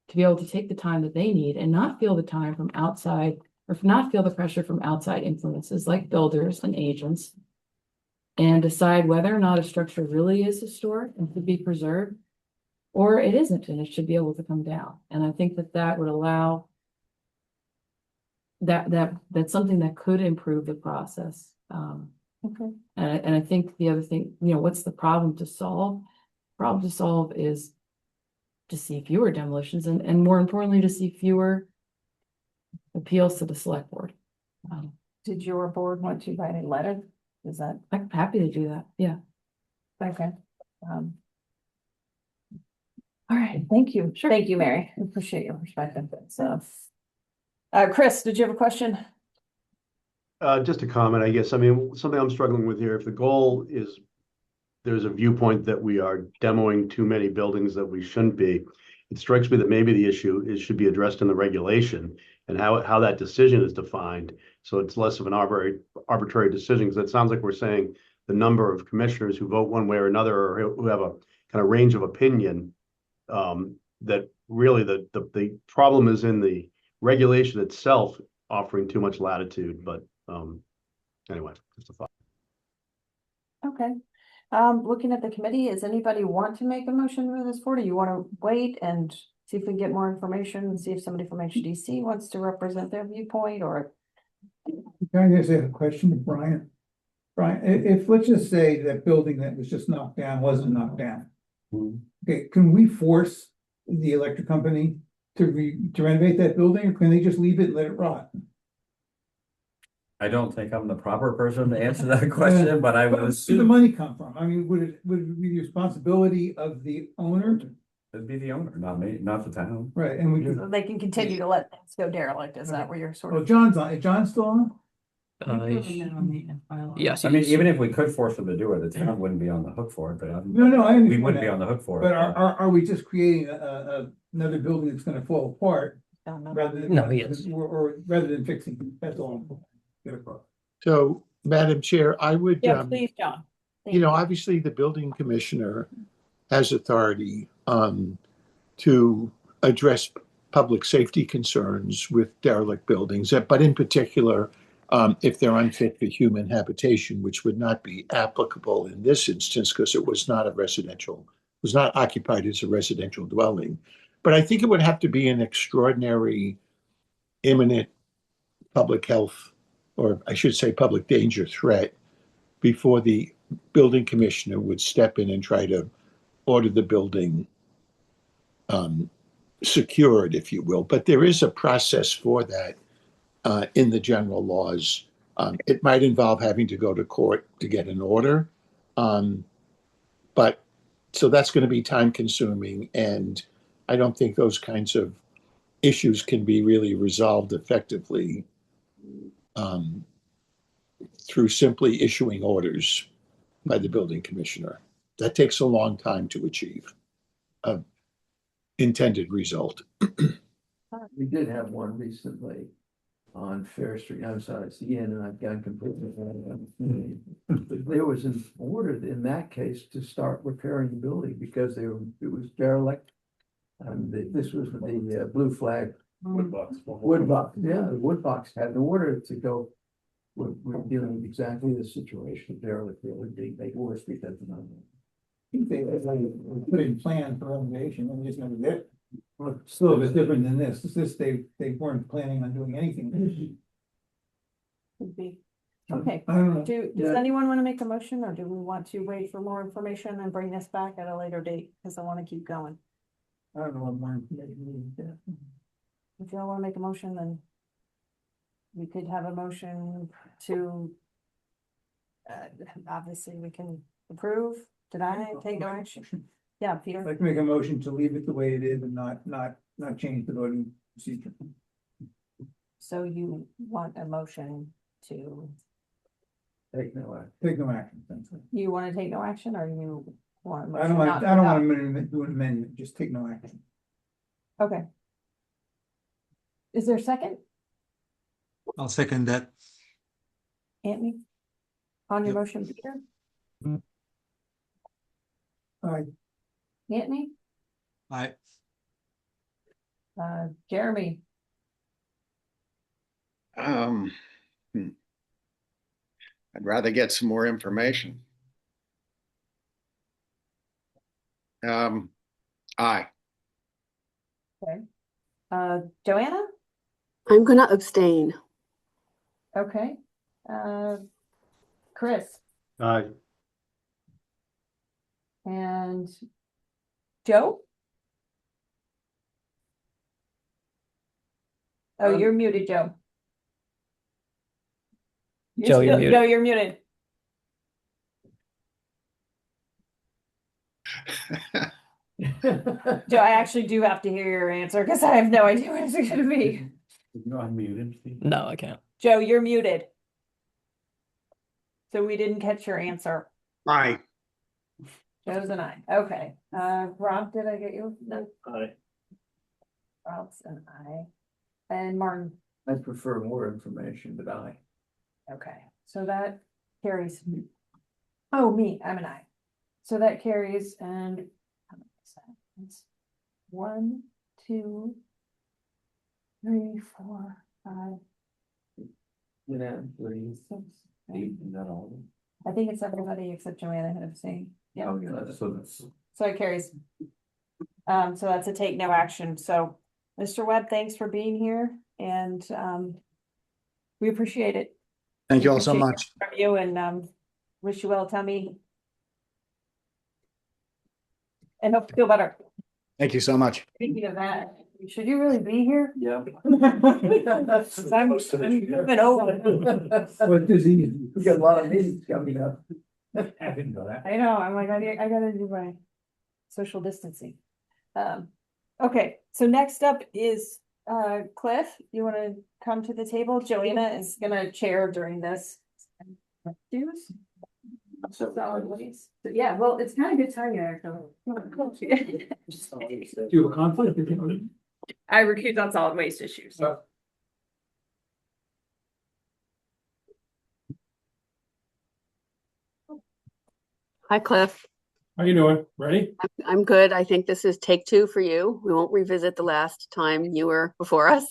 Speaker 6: to be able to take the time that they need and not feel the time from outside, or not feel the pressure from outside influences like builders and agents, and decide whether or not a structure really is historic and should be preserved, or it isn't, and it should be able to come down. And I think that that would allow that's something that could improve the process.
Speaker 1: Okay.
Speaker 6: And I think the other thing, what's the problem to solve? Problem to solve is to see fewer demolitions and more importantly, to see fewer appeals to the select board.
Speaker 1: Did your board want to write a letter? Is that?
Speaker 6: I'm happy to do that. Yeah.
Speaker 1: Okay. All right, thank you. Sure. Thank you, Mary. I appreciate your perspective. So, Chris, did you have a question?
Speaker 20: Just a comment, I guess. I mean, something I'm struggling with here, if the goal is there's a viewpoint that we are demoing too many buildings that we shouldn't be, it strikes me that maybe the issue should be addressed in the regulation and how that decision is defined. So it's less of an arbitrary decision, because it sounds like we're saying the number of commissioners who vote one way or another, or who have a kind of range of opinion, that really the problem is in the regulation itself offering too much latitude. But anyway, just a thought.
Speaker 1: Okay. Looking at the committee, does anybody want to make a motion for this forward? Do you want to wait and see if we can get more information and see if somebody from HDC wants to represent their viewpoint, or?
Speaker 2: Can I just ask a question to Brian? Brian, if let's just say that building that was just knocked down wasn't knocked down. Okay, can we force the electric company to renovate that building, or can they just leave it and let it rot?
Speaker 4: I don't think I'm the proper person to answer that question, but I would
Speaker 2: Where did the
Speaker 4: assume
Speaker 2: money come from? I mean, would it be the responsibility of the owner?
Speaker 4: it'd be the owner, not me, not the town.
Speaker 2: Right, and we could,
Speaker 1: So they can continue to let things go derelict. Is that where you're sort
Speaker 2: well,
Speaker 1: of?
Speaker 2: John's on, is John still on?
Speaker 4: Yes. I mean, even if we could force them to do it, the town wouldn't be on the hook for it, but
Speaker 2: No, I understand
Speaker 4: we wouldn't be
Speaker 2: that.
Speaker 4: on the hook for
Speaker 2: But
Speaker 4: it.
Speaker 2: are we just creating another building that's gonna fall apart? Rather than,
Speaker 4: No, yes.
Speaker 2: or rather than fixing, it? That's all I'm get across.
Speaker 21: So, Madam Chair, I would,
Speaker 1: Yeah, please, John.
Speaker 21: obviously the building commissioner has authority to address public safety concerns with derelict buildings, but in particular, if they're unfit for human habitation, which would not be applicable in this instance because it was not occupied as a residential dwelling. But I think it would have to be an extraordinary, imminent public health, or I should say public danger threat, before the building commissioner would step in and try to order the building secured, if you will. But there is a process for that in the general laws. It might involve having to go to court to get an order. But so that's going to be time consuming. And I don't think those kinds of issues can be really resolved effectively through simply issuing orders by the building commissioner. That takes a long time to achieve an intended result.
Speaker 11: We did have one recently on Fair Street. I'm sorry, it's the end, and I've gone completely. But there was an order in that case to start repairing the building because it was derelict. And this was the Blue Flag. Woodbox, yeah, the Woodbox had an order to go. We're dealing with exactly the situation derelict. It would be made worse because of that.
Speaker 2: I think they put in plan for renovation and just never did. Well, still a bit different than this. They weren't planning on doing anything.
Speaker 1: Could be. Okay.
Speaker 2: I don't know.
Speaker 1: Does anyone want to make a motion, or do we want to wait for more information and bring this back at a later date? Because I want to keep going.
Speaker 2: I don't know what more information we need.
Speaker 1: If y'all want to make a motion, then we could have a motion to, obviously we can approve, deny, take no action. Yeah, Peter.
Speaker 2: I'd like to make a motion to leave it the way it is and not change the voting procedure.
Speaker 1: So you want a motion to,
Speaker 11: Take no action.
Speaker 2: Take no action. Thanks.
Speaker 1: you want to take no action, or you want? a
Speaker 2: I don't
Speaker 1: motion
Speaker 2: want,
Speaker 1: not
Speaker 2: I don't
Speaker 1: to
Speaker 2: want to do an amendment, just take no action.
Speaker 1: Okay. Is there a second,
Speaker 19: I'll second that.
Speaker 1: Anthony? On your
Speaker 19: Yep.
Speaker 1: motion, Peter?
Speaker 2: All right,
Speaker 1: Anthony?
Speaker 19: I,
Speaker 1: Jeremy?
Speaker 13: Um, hmm. I'd rather get some more information. Aye.
Speaker 1: Okay. Joanna?
Speaker 14: I'm gonna abstain.
Speaker 1: Okay. Chris?
Speaker 20: Aye.
Speaker 1: And Joe? Oh, you're muted, Joe.
Speaker 5: Joe, you're muted.
Speaker 1: Joe, you're muted. Joe, I actually do have to hear your answer because I have no idea what it's gonna be.
Speaker 4: You're unmuted.
Speaker 5: No, I can't.
Speaker 1: Joe, you're muted. So we didn't catch your answer.
Speaker 12: Aye.
Speaker 1: Joe's an aye. Okay. Rob, did I get you? No.
Speaker 11: Aye.
Speaker 1: Rob's an aye. And Martin.
Speaker 11: I prefer more information, but aye.
Speaker 1: Okay, so that carries. Oh, me, I'm an aye. So that carries and. How many is that? It's 1, 2, 3, 4, 5.
Speaker 11: Yeah, please.
Speaker 1: 6,
Speaker 4: Eight, is that all?
Speaker 1: I think it's everybody except Joanna had abstained. Yeah.
Speaker 11: Oh, yeah, so that's.
Speaker 1: So it carries. So that's a take no action. So, Mr. Webb, thanks for being here and we appreciate it.
Speaker 18: Thank you all
Speaker 1: We
Speaker 18: so
Speaker 1: appreciate
Speaker 18: much.
Speaker 1: it from you and wish you well, Tommy. And hope you feel better.
Speaker 18: Thank you so much.
Speaker 1: Speaking of that, should you really be here?
Speaker 11: Yeah.
Speaker 1: I'm moving over.
Speaker 2: what disease?
Speaker 11: We got a lot of meetings coming up.
Speaker 10: I didn't know that.
Speaker 1: I know, I'm like, I gotta do my social distancing. Okay, so next up is Cliff. You wanna come to the table? Joanna is gonna chair during this. Solid waste. Yeah, well, it's kind of good timing, actually.
Speaker 2: Do you have a conflict?
Speaker 1: I recuse on solid waste issues.
Speaker 14: Hi, Cliff.
Speaker 17: How you doing? Ready?
Speaker 14: I'm good. I think this is take 2 for you. We won't revisit the last time you were before us.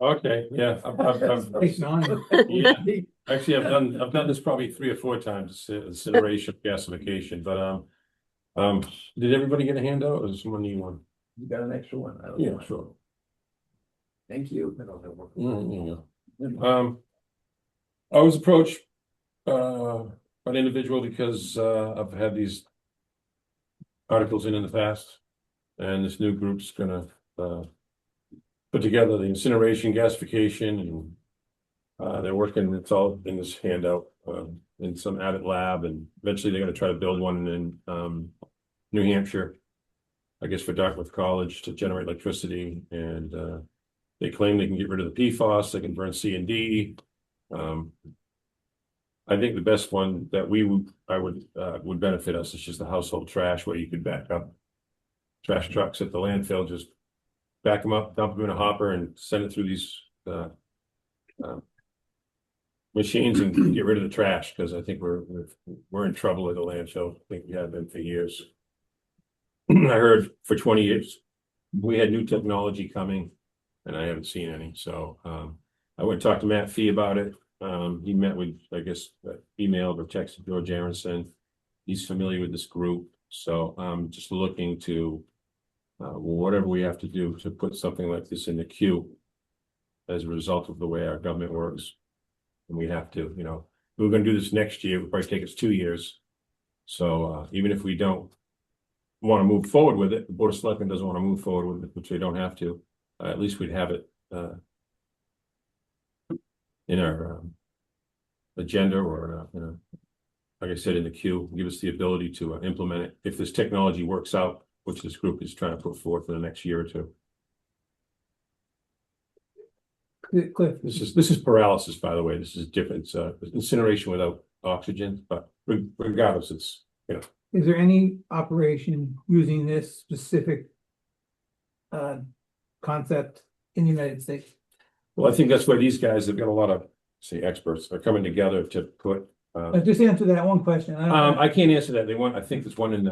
Speaker 17: Okay, yeah. Yeah. Actually, I've done this probably 3 or 4 times, incineration, gasification, but did everybody get a handout or does someone need one?
Speaker 11: You got an extra one?
Speaker 17: Yeah, sure.
Speaker 11: Thank you.
Speaker 17: I was approached by an individual because I've had these articles in the past, and this new group's gonna put together the incineration, gasification, and they're working. It's all in this handout in some added lab, and eventually they're gonna try to build one in New Hampshire, I guess for Dartmouth College to generate electricity, and they claim they can get rid of the PFAS, they can burn C and D. I think the best one that would benefit us is just the household trash, where you could back up trash trucks at the landfill, just back them up, dump them in a hopper and send it through these machines and get rid of the trash, because I think we're in trouble at the landfill. I think we have been for years. I heard for 20 years we had new technology coming and I haven't seen any. So I went and talked to Matt Fee about it. He met with, I guess, emailed or texted George Aronson. He's familiar with this group. So I'm just looking to whatever we have to do to put something like this in the queue as a result of the way our government works. And we have to, we're going to do this next year. It'll probably take us 2 years. So even if we don't want to move forward with it, the Board of Selectmen doesn't want to move forward with it, which they don't have to, at least we'd have it in our agenda, or like I said, in the queue, give us the ability to implement it if this technology works out, which this group is trying to put forth for the next year or two.
Speaker 2: Cliff,
Speaker 17: This is paralysis, by the way. This is different. It's incineration without oxygen, but regardless, it's
Speaker 2: is there any operation using this specific concept in the United States.
Speaker 17: Well, I think that's where these guys have got a lot of, say, experts are coming together to put.
Speaker 2: Just answer that one question.
Speaker 17: I can't answer that. They want, I think there's one in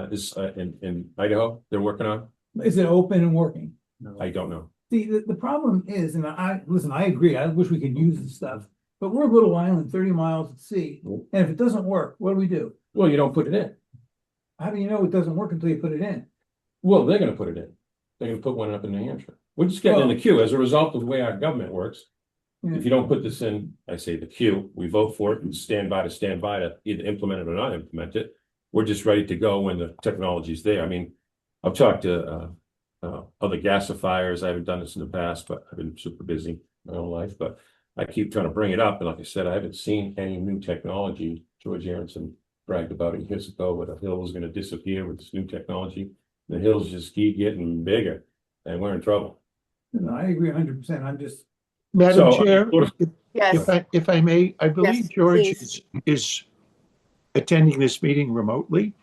Speaker 17: in Idaho they're working on.
Speaker 2: Is it open and working?
Speaker 17: I don't know.
Speaker 2: See, the problem is, and I agree, I wish we could use this stuff, but we're a little island, 30 miles at sea. And if it doesn't work, what do?
Speaker 17: Well, you don't put it in.
Speaker 2: How do you know it doesn't work until you put it in?
Speaker 17: Well, they're gonna put it in. They're gonna put one up in New Hampshire. We're just getting in the queue as a result of the way our government works.
Speaker 2: Yeah.
Speaker 17: If you don't put this in, I say the queue, we vote for it and stand by to either implement it or not implement it. We're just ready to go when the technology's there. I mean, I've talked to other gasifiers. I haven't done this in the past, but I've been super busy my whole life, but I keep trying to bring it up. And like I said, I haven't seen any new technology. George Aronson bragged about it years ago, where the hill was going to disappear with this new technology. The hills just keep getting bigger and we're in trouble.
Speaker 2: No, I agree 100%. I'm just.
Speaker 21: Madam
Speaker 17: So,
Speaker 21: Chair,
Speaker 14: Yes.
Speaker 21: if I may, I believe
Speaker 14: Yes,
Speaker 21: George
Speaker 14: please.
Speaker 21: is attending this meeting remotely.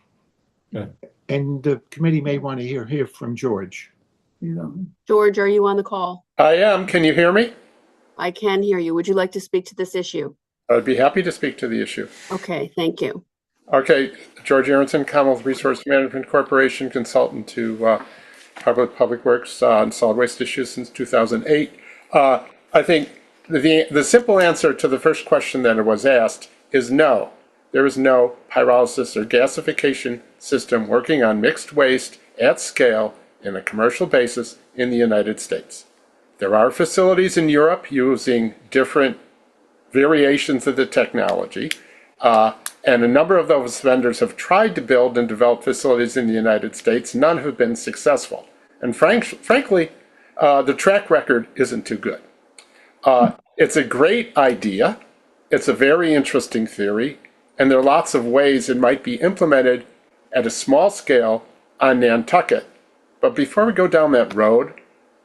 Speaker 17: Okay.
Speaker 21: And the committee may want to hear from George.
Speaker 14: George, are you on the call?
Speaker 7: I am. Can you hear me?
Speaker 14: I can hear you. Would you like to speak to this issue?
Speaker 7: I'd be happy to speak to the issue.
Speaker 14: Okay, thank you.
Speaker 7: Okay, George Aronson, Commonwealth Resource Management Corporation, consultant to Public Works on solid waste issues since 2008. I think the simple answer to the first question that was asked is no. There is no pyrolysis or gasification system working on mixed waste at scale in a commercial basis in the United States. There are facilities in Europe using different variations of the technology, and a number of those vendors have tried to build and develop facilities in the United States. None have been successful. And frankly, the track record isn't too good. It's a great idea. It's a very interesting theory. And there are lots of ways it might be implemented at a small scale on Nantucket. But before we go down that road,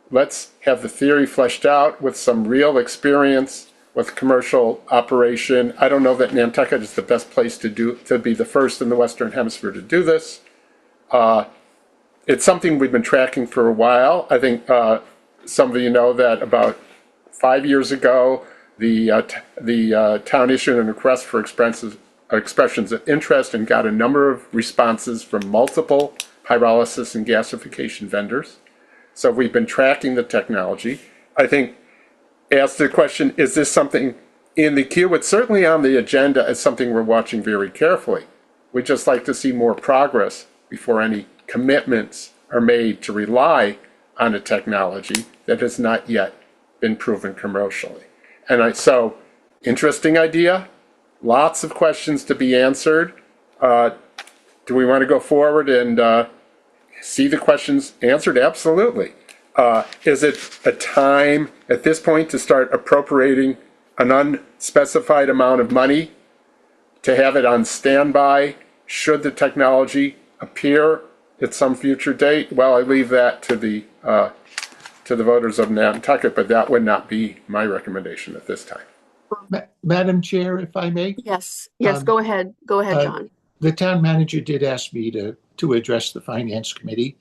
Speaker 7: let's have the theory fleshed out with some real experience with commercial operation. I don't know that Nantucket is the best place to be the first in the Western Hemisphere to do this. It's something we've been tracking for a while. I think some of you know that about 5 years ago, the town issued a request for expressions of interest and got a number of responses from multiple pyrolysis and gasification vendors. So we've been tracking the technology. I think, ask the question, is this something in the queue? It's certainly on the agenda as something we're watching very carefully. We'd just like to see more progress before any commitments are made to rely on a technology that has not yet been proven commercially. And so, interesting idea, lots of questions to be answered. Do we want to go forward and see the questions answered? Absolutely. Is it a time at this point to start appropriating an unspecified amount of money to have it on standby should the technology appear at some future date? Well, I leave that to the voters of Nantucket, but that would not be my recommendation at this time.
Speaker 21: Madam Chair, if I may?
Speaker 14: Yes, go ahead. Go ahead, John.
Speaker 21: The town manager did ask me to address the Finance Committee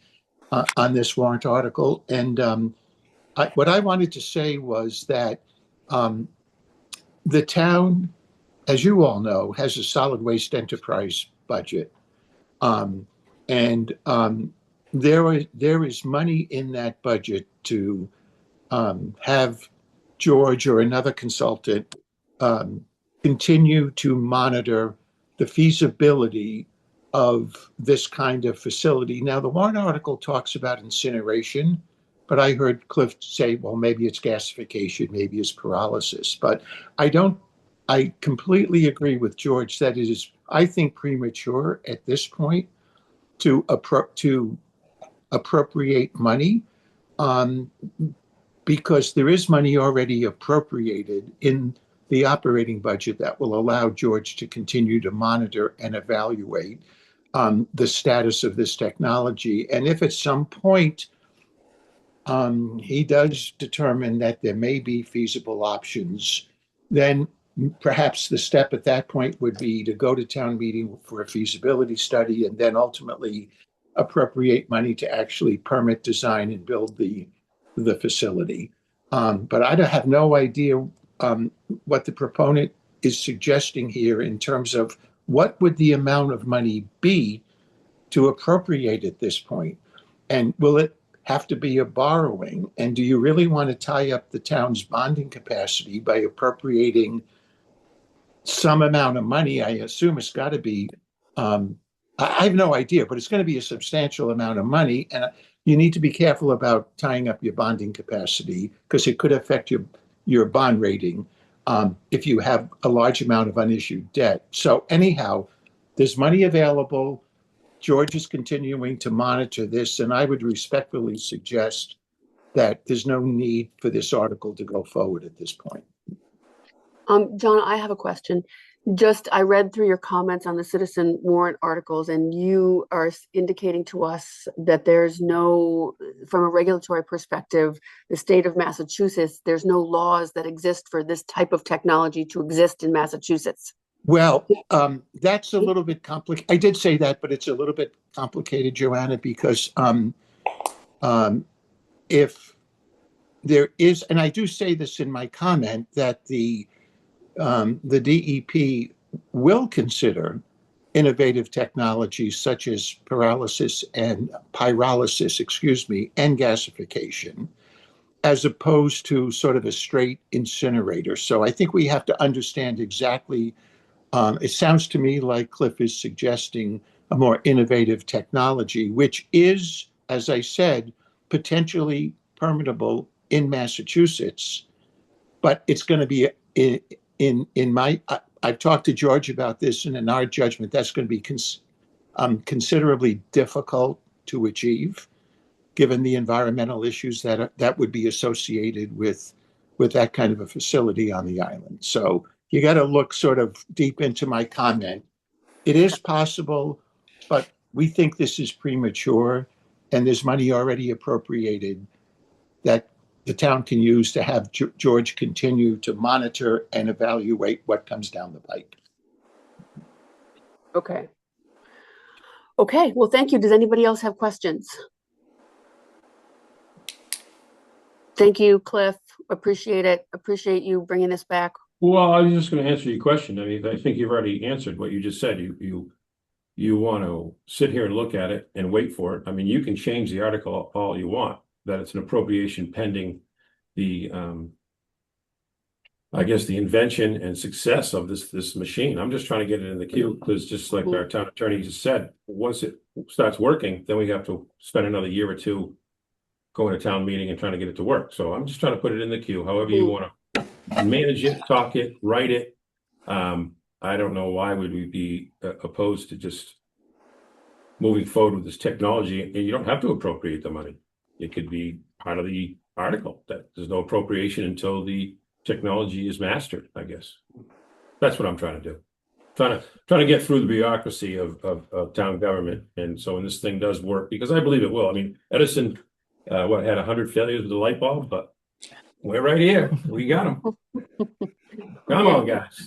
Speaker 21: on this warrant article. And what I wanted to say was that the town, as you all know, has a solid waste enterprise budget. There is money in that budget to have George or another consultant continue to monitor the feasibility of this kind of facility. Now, the warrant article talks about incineration, but I heard Cliff say, well, maybe it's gasification, maybe it's pyrolysis. But I completely agree with George that it is, I think, premature at this point to appropriate money because there is money already appropriated in the operating budget that will allow George to continue to monitor and evaluate the status of this technology. And if at some point he does determine that there may be feasible options, then perhaps the step at that point would be to go to town meeting for a feasibility study and then ultimately appropriate money to actually permit, design, and build the the facility. But I have no idea what the proponent is suggesting here in terms of what would the amount of money be to appropriate at this point? And will it have to be a borrowing? And do you really want to tie up the town's bonding capacity by appropriating some amount of money? I assume it's got to be, I have no idea, but it's going to be a substantial amount of money. And you need to be careful about tying up your bonding capacity because it could affect your bond rating if you have a large amount of unissued debt. So anyhow, there's money available. George is continuing to monitor this, and I would respectfully suggest that there's no need for this article to go forward at this point.
Speaker 14: John, I have a question. I read through your comments on the citizen warrant articles, and you are indicating to us that there's no, from a regulatory perspective, the state of Massachusetts, there's no laws that exist for this type of technology to exist in Massachusetts.
Speaker 21: Well, that's a little bit complicated. I did say that, but it's a little bit complicated, Joanna, because if there is, and I do say this in my comment, that the DEP will consider innovative technologies such as pyrolysis and gasification, as opposed to sort of a straight incinerator. So I think we have to understand exactly. It sounds to me like Cliff is suggesting a more innovative technology, which is, as I said, potentially permittable in Massachusetts, but it's going to be I've talked to George about this, and in our judgment, that's going to be considerably difficult to achieve, given the environmental issues that would be associated with that kind of a facility on the island. So you got to look sort of deep into my comment. It is possible, but we think this is premature, and there's money already appropriated that the town can use to have George continue to monitor and evaluate what comes down the pike.
Speaker 14: Okay. Okay, well, thank you. Does anybody else have questions? Thank you, Cliff. Appreciate it. Appreciate you bringing this back.
Speaker 17: Well, I was just going to answer your question. I mean, I think you've already answered what you just said. You want to sit here and look at it and wait for it. I mean, you can change the article all you want, that it's an appropriation pending the, I guess, the invention and success of this machine. I'm just trying to get it in the queue because, just like our town attorney just said, once it starts working, then we have to spend another year or two going to town meeting and trying to get it to work. So I'm just trying to put it in the queue, however you want to manage it, talk it, write it. I don't know why would we be opposed to just moving forward with this technology. And you don't have to appropriate the money. It could be part of the article that there's no appropriation until the technology is mastered, I guess. That's what I'm trying to do. Trying to get through the bureaucracy of town government. And so when this thing does work, because I believe it will. I mean, Edison, had 100 failures with the light bulb, but we're right here. We got them. Come on, guys.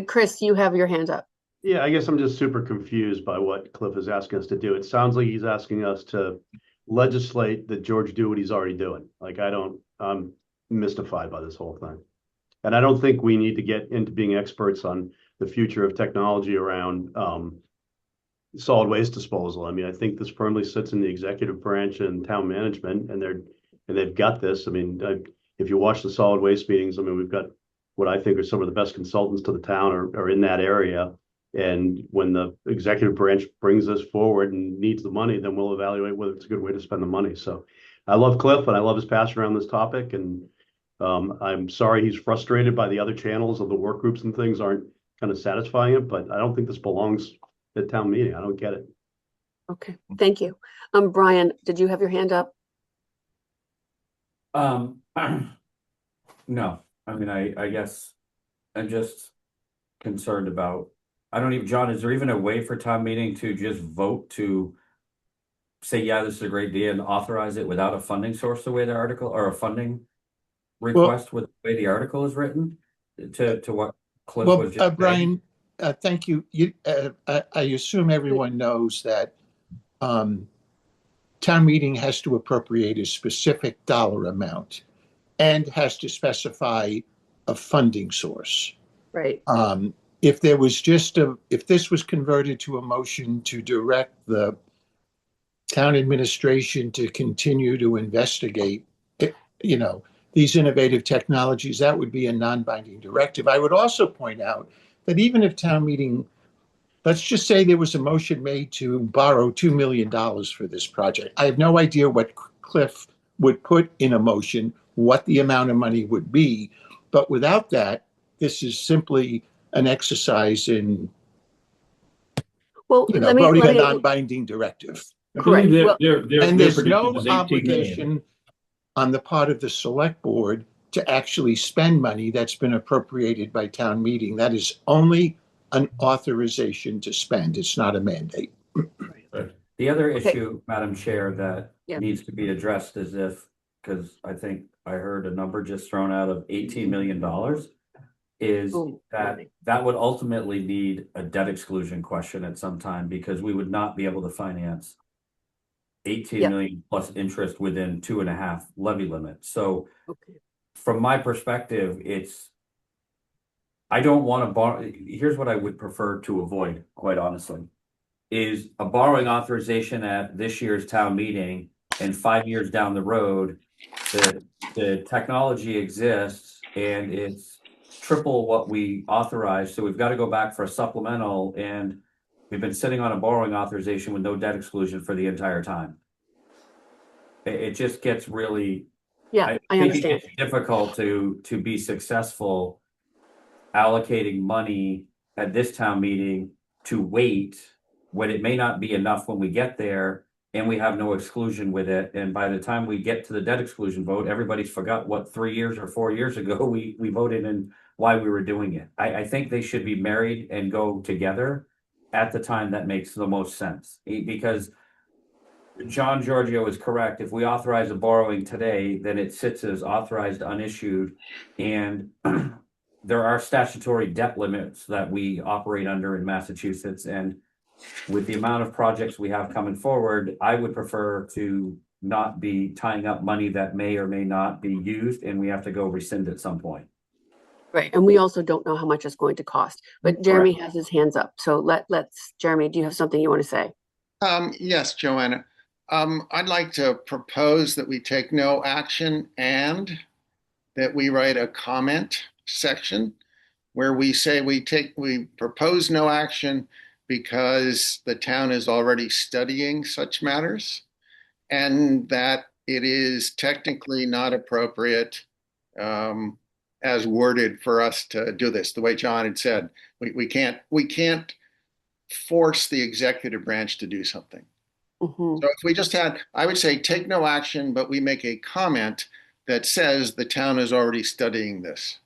Speaker 14: Chris, you have your hand up.
Speaker 20: Yeah, I guess I'm just super confused by what Cliff is asking us to do. It sounds like he's asking us to legislate that George do what he's already doing. Like, I'm mystified by this whole thing. And I don't think we need to get into being experts on the future of technology around solid waste disposal. I mean, I think this firmly sits in the executive branch and town management, and they've got this. I mean, if you watch the solid waste meetings, I mean, we've got what I think are some of the best consultants to the town are in that area. And when the executive branch brings this forward and needs the money, then we'll evaluate whether it's a good way to spend the money. So I love Cliff and I love his passion around this topic. And I'm sorry he's frustrated by the other channels of the work groups and things aren't kind of satisfying him, but I don't think this belongs at town meeting. I don't get it.
Speaker 14: Okay, thank you. Brian, did you have your hand up?
Speaker 4: No, I mean, I guess I'm just concerned about, John, is there even a way for town meeting to just vote to say, yeah, this is a great idea and authorize it without a funding source, the way the article, or a funding request with the way the article is written to what Cliff was just
Speaker 21: Brian, thank you. I assume everyone knows that town meeting has to appropriate a specific dollar amount and has to specify a funding source.
Speaker 14: Right.
Speaker 21: If there was if this was converted to a motion to direct the town administration to continue to investigate, these innovative technologies, that would be a non-binding directive. I would also point out that even if town meeting, let's just say there was a motion made to borrow $2 million for this project. I have no idea what Cliff would put in a motion, what the amount of money would be. But without that, this is simply an exercise in voting a non-binding directive.
Speaker 14: Correct.
Speaker 21: And there's no obligation on the part of the select board to actually spend money that's been appropriated by town meeting. That is only an authorization to spend. It's not a mandate.
Speaker 4: The other issue, Madam Chair, that needs to be addressed is because I think I heard a number just thrown out of $18 million, is that would ultimately need a debt exclusion question at some time, because we would not be able to finance 18 million plus interest within 2.5 levy limit. So from my perspective, I don't want to borrow. Here's what I would prefer to avoid, quite honestly, is a borrowing authorization at this year's town meeting, and 5 years down the road, the technology exists and it's triple what we authorized. So we've got to go back for a supplemental, and we've been sitting on a borrowing authorization with no debt exclusion for the entire time. It just gets really,
Speaker 14: I understand.
Speaker 4: It's difficult to be successful allocating money at this town meeting to wait when it may not be enough when we get there, and we have no exclusion with it. And by the time we get to the debt exclusion vote, everybody's forgot what 3 years or 4 years ago we voted and why we were doing it. I think they should be married and go together at the time that makes the most sense. Because John Giorgio is correct. If we authorize a borrowing today, then it sits as authorized unissued, and there are statutory debt limits that we operate under in Massachusetts. And with the amount of projects we have coming forward, I would prefer to not be tying up money that may or may not be used, and we have to go rescind at some point.
Speaker 14: Right. And we also don't know how much it's going to cost. But Jeremy has his hands up. So let's, Jeremy, do you have something you want to say?
Speaker 13: Yes, Joanna. I'd like to propose that we take no action and that we write a comment section where we say we propose no action because the town is already studying such matters, and that it is technically not appropriate as worded for us to do this. The way John had said, we can't force the executive branch to do something. So if we just had, I would say take no action, but we make a comment that says the town is already studying this.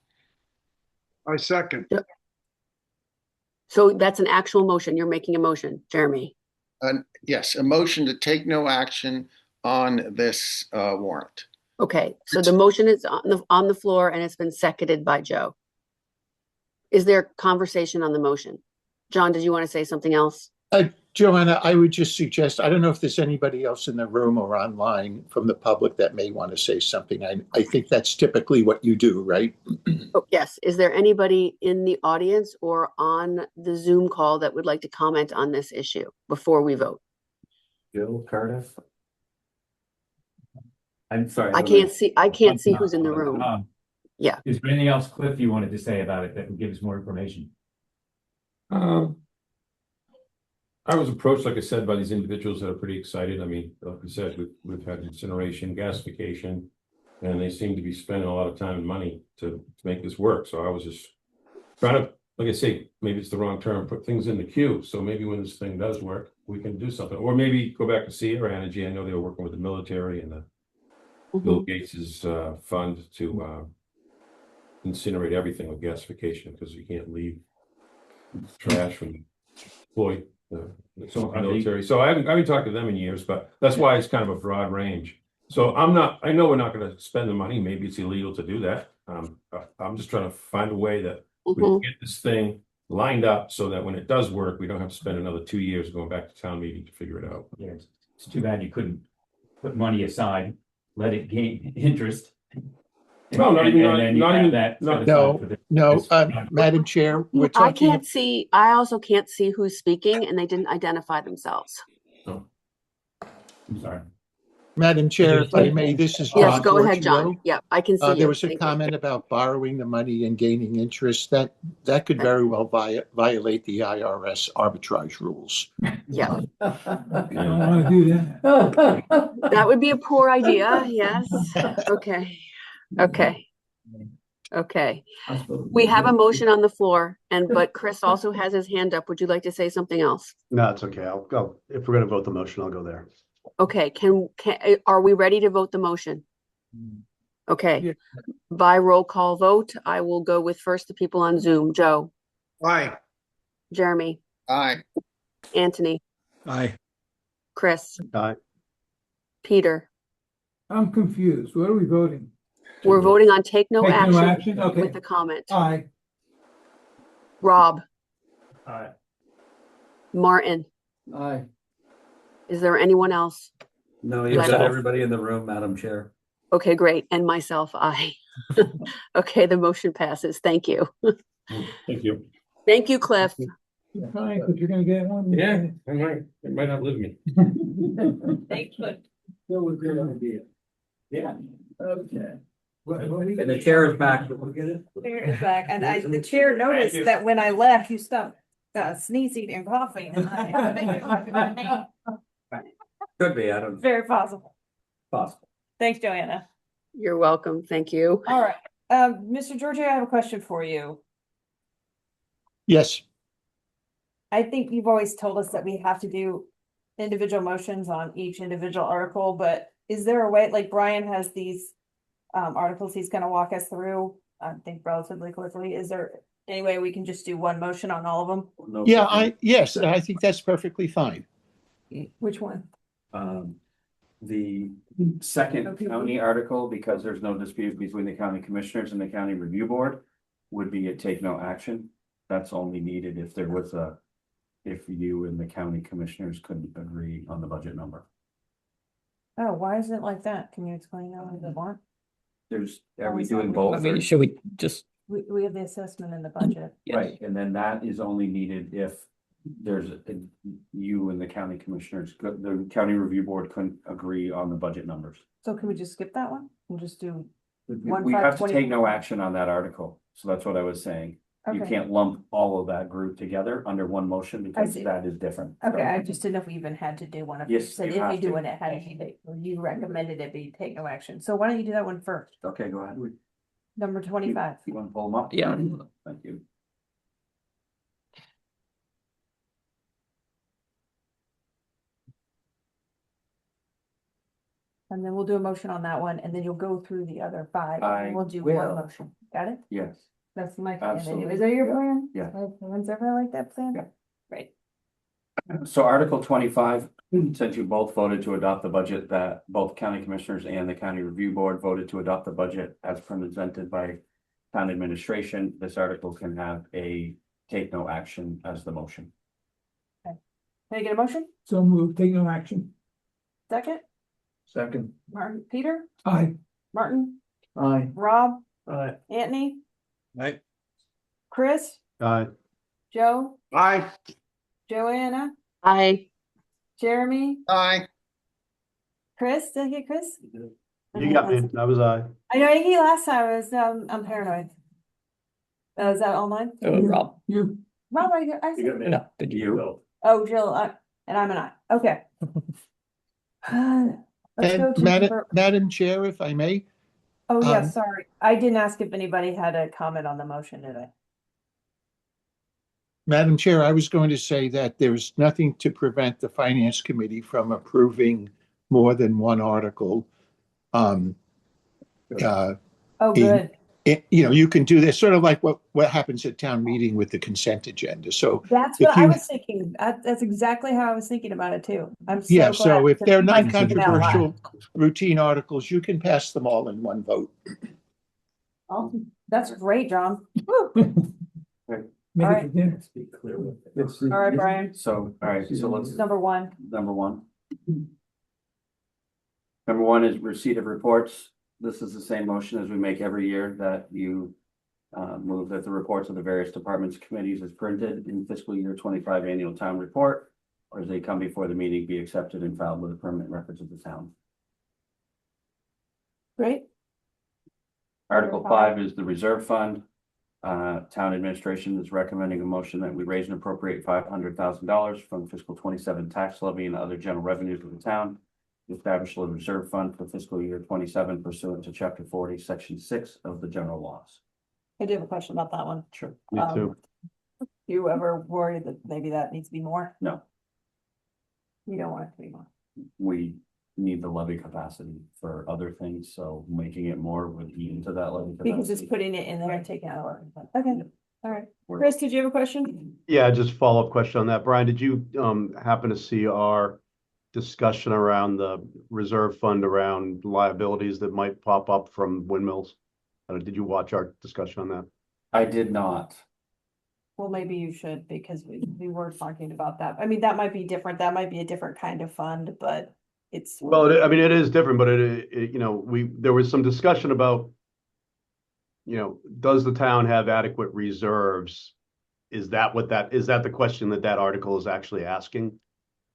Speaker 12: I second.
Speaker 14: So that's an actual motion. You're making a motion, Jeremy.
Speaker 13: Yes, a motion to take no action on this warrant.
Speaker 14: Okay, so the motion is on the floor and it's been seconded by Joe. Is there conversation on the motion? John, did you want to say something else?
Speaker 21: Joanna, I would just suggest, I don't know if there's anybody else in the room or online from the public that may want to say something. I think that's typically what you do, right?
Speaker 14: Oh, yes. Is there anybody in the audience or on the Zoom call that would like to comment on this issue before we vote?
Speaker 4: Jill Curtis? I'm sorry.
Speaker 14: I can't see who's in the room. Yeah.
Speaker 10: Is there anything else, Cliff, you wanted to say about it that would give us more information?
Speaker 17: I was approached, like I said, by these individuals that are pretty excited. I mean, like you said, we've had incineration, gasification, and they seem to be spending a lot of time and money to make this work. So I was just trying to, like I say, maybe it's the wrong term, put things in the queue. So maybe when this thing does work, we can do something. Or maybe go back to Sierra Energy. I know they were working with the military and the Bill Gates's fund to incinerate everything with gasification, because you can't leave trash when you deploy the military. So I haven't talked to them in years, but that's why it's kind of a broad range. So I know we're not going to spend the money. Maybe it's illegal to do that. I'm just trying to find a way that we can get this thing lined up so that when it does work, we don't have to spend another 2 years going back to town meeting to figure it out.
Speaker 10: Yeah, it's too bad you couldn't put money aside, let it gain interest.
Speaker 21: No, not even-
Speaker 10: And then you
Speaker 21: not
Speaker 10: have
Speaker 21: even-
Speaker 10: that set
Speaker 21: no,
Speaker 10: aside for the-
Speaker 21: No,
Speaker 10: this-
Speaker 21: Madam Chair, we're
Speaker 14: I
Speaker 21: talking.
Speaker 14: can't see, I also can't see who's speaking and they didn't identify themselves.
Speaker 10: I'm sorry.
Speaker 21: Madam Chair, if I may, this is
Speaker 14: Yes,
Speaker 21: John
Speaker 14: go ahead, John.
Speaker 21: Giorgio.
Speaker 14: Yeah, I can see you.
Speaker 21: There was a
Speaker 14: Thank you.
Speaker 21: comment about borrowing the money and gaining interest. That could very well violate the IRS arbitrage rules.
Speaker 14: Yeah.
Speaker 2: I don't want to do that.
Speaker 14: That would be a poor idea, yes. Okay, okay. Okay. We have a motion on the floor but Chris also has his hand up. Would you like to say something else?
Speaker 20: No, it's okay. I'll go. If we're gonna vote the motion, I'll go there.
Speaker 14: Okay, are we ready to vote the motion? Okay, by roll call vote, I will go with first the people on Zoom. Joe,
Speaker 12: Aye.
Speaker 14: Jeremy,
Speaker 13: Aye.
Speaker 14: Anthony,
Speaker 19: Aye.
Speaker 14: Chris,
Speaker 20: Aye.
Speaker 14: Peter.
Speaker 2: I'm confused. What are we voting?
Speaker 14: We're voting on take no
Speaker 2: Take no
Speaker 14: action
Speaker 2: action? Okay.
Speaker 14: with the comment.
Speaker 2: Aye.
Speaker 14: Rob,
Speaker 17: Aye.
Speaker 14: Martin,
Speaker 11: Aye.
Speaker 14: is there anyone else?
Speaker 4: No, you've got
Speaker 14: Myself.
Speaker 4: everybody in the room, Madam Chair.
Speaker 14: Okay, great. And myself, aye. Okay, the motion passes. Thank you.
Speaker 17: Thank you.
Speaker 14: Thank you, Cliff.
Speaker 2: You're fine, but you're gonna get one.
Speaker 17: Yeah, I might, it might outlive me.
Speaker 14: Thank you.
Speaker 21: That was a good idea.
Speaker 17: Yeah.
Speaker 21: Okay.
Speaker 4: And the chair is back.
Speaker 1: Chair is back, and the chair noticed that when I left, you stopped sneezing and coughing. And I
Speaker 4: Could be, I don't.
Speaker 1: Very possible.
Speaker 4: Possible.
Speaker 1: Thanks, Joanna.
Speaker 14: You're welcome. Thank you.
Speaker 1: All right, Mr. Giorgio, I have a question for you.
Speaker 21: Yes,
Speaker 1: I think you've always told us that we have to do individual motions on each individual article, but is there a way, like Brian has these articles he's gonna walk us through, I think relatively quickly. Is there any way we can just do one motion on all of them?
Speaker 4: No,
Speaker 21: yes, I think that's perfectly fine.
Speaker 1: Which one?
Speaker 4: The second county article, because there's no dispute between the county commissioners and the county review board, would be a take no action. That's only needed if there was if you and the county commissioners couldn't agree on the budget number.
Speaker 1: Oh, why is it like that? Can you explain that what you want?
Speaker 4: Are we doing both?
Speaker 5: I mean,
Speaker 4: or-
Speaker 5: should we just,
Speaker 1: We have the assessment in the budget.
Speaker 4: Right, and then that is only needed if there's you and the county commissioners, the county review board couldn't agree on the budget numbers.
Speaker 1: So can we just skip that one? We'll just do,
Speaker 4: We have to take no action on that article, so that's what I was saying. You
Speaker 1: Okay.
Speaker 4: can't lump all of that group together under one motion because
Speaker 1: see.
Speaker 4: that is different.
Speaker 1: okay, I just didn't know if we even had to do one. If you
Speaker 4: Yes,
Speaker 1: said
Speaker 4: you
Speaker 1: if
Speaker 4: have
Speaker 1: you do
Speaker 4: to.
Speaker 1: it, it had to be, or you recommended it be take no action. So why don't you do that one first?
Speaker 4: Okay, go ahead.
Speaker 1: Number 25.
Speaker 4: You want to pull them up?
Speaker 5: Yeah.
Speaker 4: Thank you.
Speaker 1: And then we'll do a motion on that one, and then you'll go through the other five,
Speaker 4: I
Speaker 1: and we'll do
Speaker 4: will.
Speaker 1: one motion. Got it?
Speaker 4: Yes.
Speaker 1: That's my plan.
Speaker 4: Absolutely.
Speaker 1: Is that your plan?
Speaker 4: Yeah.
Speaker 1: Everyone's ever like that plan?
Speaker 4: Yeah.
Speaker 1: Great.
Speaker 4: So Article 25, since you both voted to adopt the budget, that both county commissioners and the county review board voted to adopt the budget as presented by town administration, this article can have a take no action as the motion.
Speaker 1: Can I get a motion?
Speaker 2: So move, take no action.
Speaker 1: Second?
Speaker 21: Second.
Speaker 1: Martin, Peter,
Speaker 2: Aye.
Speaker 1: Martin,
Speaker 11: Aye.
Speaker 1: Rob,
Speaker 21: Aye.
Speaker 1: Anthony,
Speaker 19: Aye.
Speaker 1: Chris,
Speaker 20: Aye.
Speaker 1: Joe,
Speaker 12: Aye.
Speaker 1: Joanna,
Speaker 14: Aye.
Speaker 1: Jeremy,
Speaker 13: Aye.
Speaker 1: Chris, did I get Chris?
Speaker 20: You got me. That was I.
Speaker 1: I know, I think last time I was, I'm paranoid. Is that all mine?
Speaker 5: Rob?
Speaker 2: You.
Speaker 1: Rob, I said,
Speaker 5: No, did you?
Speaker 1: oh, Jill, and I'm an I, okay. Let's go
Speaker 21: And
Speaker 1: to.
Speaker 21: Madam Chair, if I may,
Speaker 1: Oh, yeah,
Speaker 21: um,
Speaker 1: sorry. I didn't ask if anybody had a comment on the motion, did I?
Speaker 21: Madam Chair, I was going to say that there's nothing to prevent the Finance Committee from approving more than one article.
Speaker 1: Oh,
Speaker 21: in-
Speaker 1: good.
Speaker 21: you can do this sort of like what happens at town meeting with the consent agenda. So
Speaker 1: That's
Speaker 21: if
Speaker 1: what I
Speaker 21: you-
Speaker 1: was thinking. That's exactly how I was thinking about it too. I'm so
Speaker 21: yeah, so
Speaker 1: glad
Speaker 21: if
Speaker 1: to
Speaker 21: they're
Speaker 1: find something out.
Speaker 21: non-controversial routine articles, you can pass them all in one vote.
Speaker 1: Awesome. That's great, John. Woo.
Speaker 2: Make
Speaker 1: All
Speaker 2: it
Speaker 1: right.
Speaker 2: for dinner.
Speaker 21: Be clear with
Speaker 1: All right, Brian,
Speaker 4: So, all right, so let's,
Speaker 1: number one.
Speaker 4: number one. Number one is receipt of reports. This is the same motion as we make every year, that you move that the reports of the various departments, committees as printed in fiscal year 25 annual town report, or as they come before the meeting, be accepted and filed with the permanent records of the town.
Speaker 1: Great.
Speaker 4: Article 5 is the reserve fund. Town administration is recommending a motion that we raise and appropriate $500,000 from fiscal 27 tax levy and other general revenues of the town to establish a reserve fund for fiscal year 27 pursuant to chapter 40, section 6 of the general laws.
Speaker 1: I do have a question about that one.
Speaker 4: Sure.
Speaker 20: Me too.
Speaker 1: You ever worried that maybe that needs to be more?
Speaker 4: No,
Speaker 1: You don't want it to be more.
Speaker 4: we need the levy capacity for other things, so making it more would eat into that levy capacity.
Speaker 1: Because it's putting it in there and taking out. Okay, all right. Chris, did you have a question?
Speaker 20: Yeah, just follow-up question on that. Brian, did you happen to see our discussion around the reserve fund around liabilities that might pop up from windmills? Did you watch our discussion on that?
Speaker 4: I did not.
Speaker 1: Well, maybe you should, because we were talking about that. I mean, that might be different. That might be a different kind of fund, but it's.
Speaker 20: Well, I mean, it is different, but you know, there was some discussion about, you know, does the town have adequate reserves? Is that the question that article is actually asking?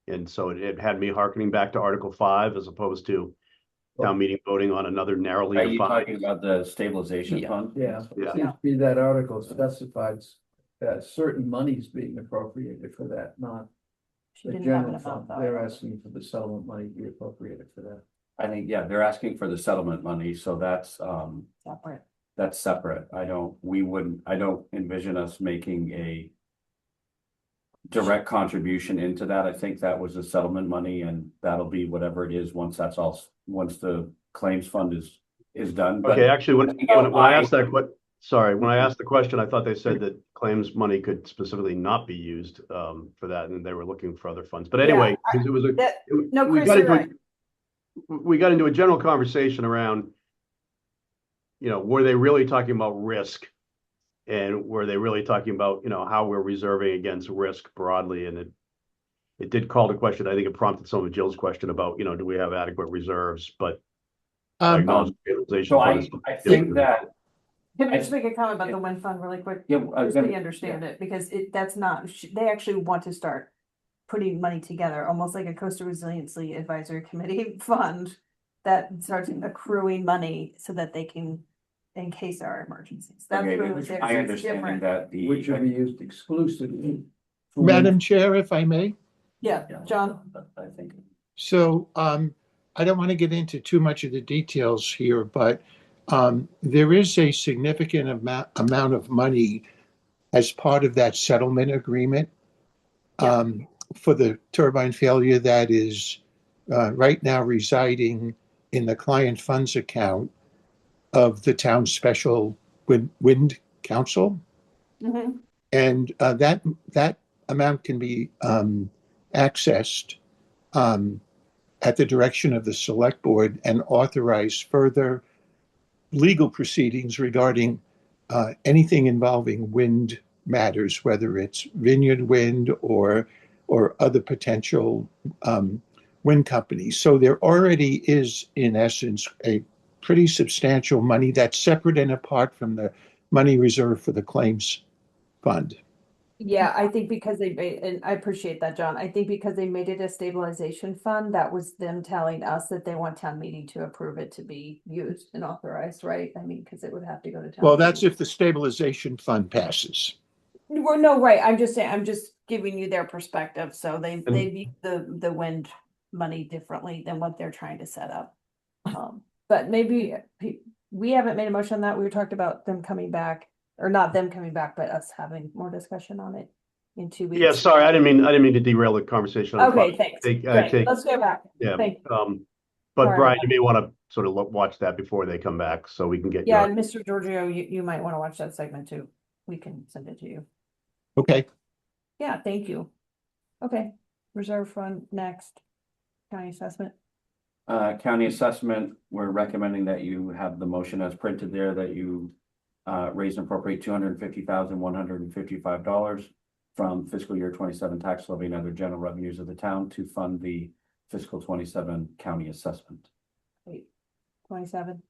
Speaker 20: And so it had me hearkening back to Article 5 as opposed to town meeting voting on another narrowly
Speaker 4: Are you
Speaker 20: defined.
Speaker 4: talking about the stabilization fund?
Speaker 11: Yeah,
Speaker 20: Yeah.
Speaker 11: it seems to be that article specifies that certain monies being appropriated for that, not
Speaker 1: She
Speaker 11: the
Speaker 1: didn't have an
Speaker 11: general fund.
Speaker 1: amount though.
Speaker 11: They're asking for the settlement money to be appropriated for that.
Speaker 4: I think, yeah, they're asking for the settlement money, so that's
Speaker 1: Separate.
Speaker 4: that's separate. I don't envision us making a direct contribution into that. I think that was the settlement money, and that'll be whatever it is once once the claims fund is done. But
Speaker 20: Okay, actually, when I asked when I asked the question, I thought they said that claims money could specifically not be used for that, and they were looking for other funds. But anyway, because it was
Speaker 1: No,
Speaker 20: we
Speaker 1: Chris,
Speaker 20: got
Speaker 1: you're
Speaker 20: into
Speaker 1: right.
Speaker 20: we got into a general conversation around, you know, were they really talking about risk, and were they really talking about, you know, how we're reserving against risk broadly? And it did call to question. I think it prompted some of Jill's question about, you know, do we have adequate reserves? But I acknowledge the stabilization
Speaker 4: so
Speaker 20: fund is
Speaker 4: I think that
Speaker 1: Can I just make a comment about the wind fund really quick?
Speaker 4: Yeah,
Speaker 1: Just so you understand it, because that's not, they actually want to start putting money together, almost like a coastal resiliency advisory committee fund that starts accruing money so that they can, in case there are emergencies. That's
Speaker 4: Okay,
Speaker 1: really
Speaker 4: which
Speaker 1: what
Speaker 4: my
Speaker 1: they're
Speaker 4: understanding
Speaker 1: different.
Speaker 4: that the
Speaker 11: Which will be used exclusively. for
Speaker 21: Madam Chair, if I may.
Speaker 1: Yeah, John,
Speaker 4: I think
Speaker 21: So I don't want to get into too much of the details here, but there is a significant amount of money as part of that settlement agreement for the turbine failure that is right now residing in the client funds account of the town special wind council.
Speaker 1: Mhm.
Speaker 21: And that amount can be accessed at the direction of the select board and authorize further legal proceedings regarding anything involving wind matters, whether it's Vineyard Wind or other potential wind companies. So there already is, in essence, a pretty substantial money that's separate and apart from the money reserved for the claims fund.
Speaker 1: Yeah, I think because they made, and I appreciate that, John. I think because they made it a stabilization fund, that was them telling us that they want town meeting to approve it to be used and authorized, right? I mean, because it would have to go to town.
Speaker 21: Well, that's
Speaker 1: meeting.
Speaker 21: if the stabilization fund passes.
Speaker 1: Well, no, right. I'm just saying, I'm just giving you their perspective. So they view the wind money differently than what they're trying to set up. But maybe we haven't made a motion on that. We talked about them coming back, or not them coming back, but us having more discussion on it in 2 weeks.
Speaker 20: Yeah, sorry, I didn't mean to derail the conversation. on the
Speaker 1: Okay,
Speaker 20: project.
Speaker 1: thanks. Great. Let's go back.
Speaker 20: Yeah,
Speaker 1: Thank
Speaker 20: but
Speaker 1: Sorry.
Speaker 20: Brian, you may want to sort of watch that before they come back, so we can get.
Speaker 1: Yeah,
Speaker 20: your-
Speaker 1: and Mr. Giorgio, you might want to watch that segment too. We can send it to you.
Speaker 21: Okay.
Speaker 1: Yeah, thank you. Okay, reserve fund next. County assessment.
Speaker 4: county assessment, we're recommending that you have the motion as printed there, that you raise and appropriate $250,155 from fiscal year 27 tax levy and other general revenues of the town to fund the fiscal 27 county assessment.
Speaker 1: 27.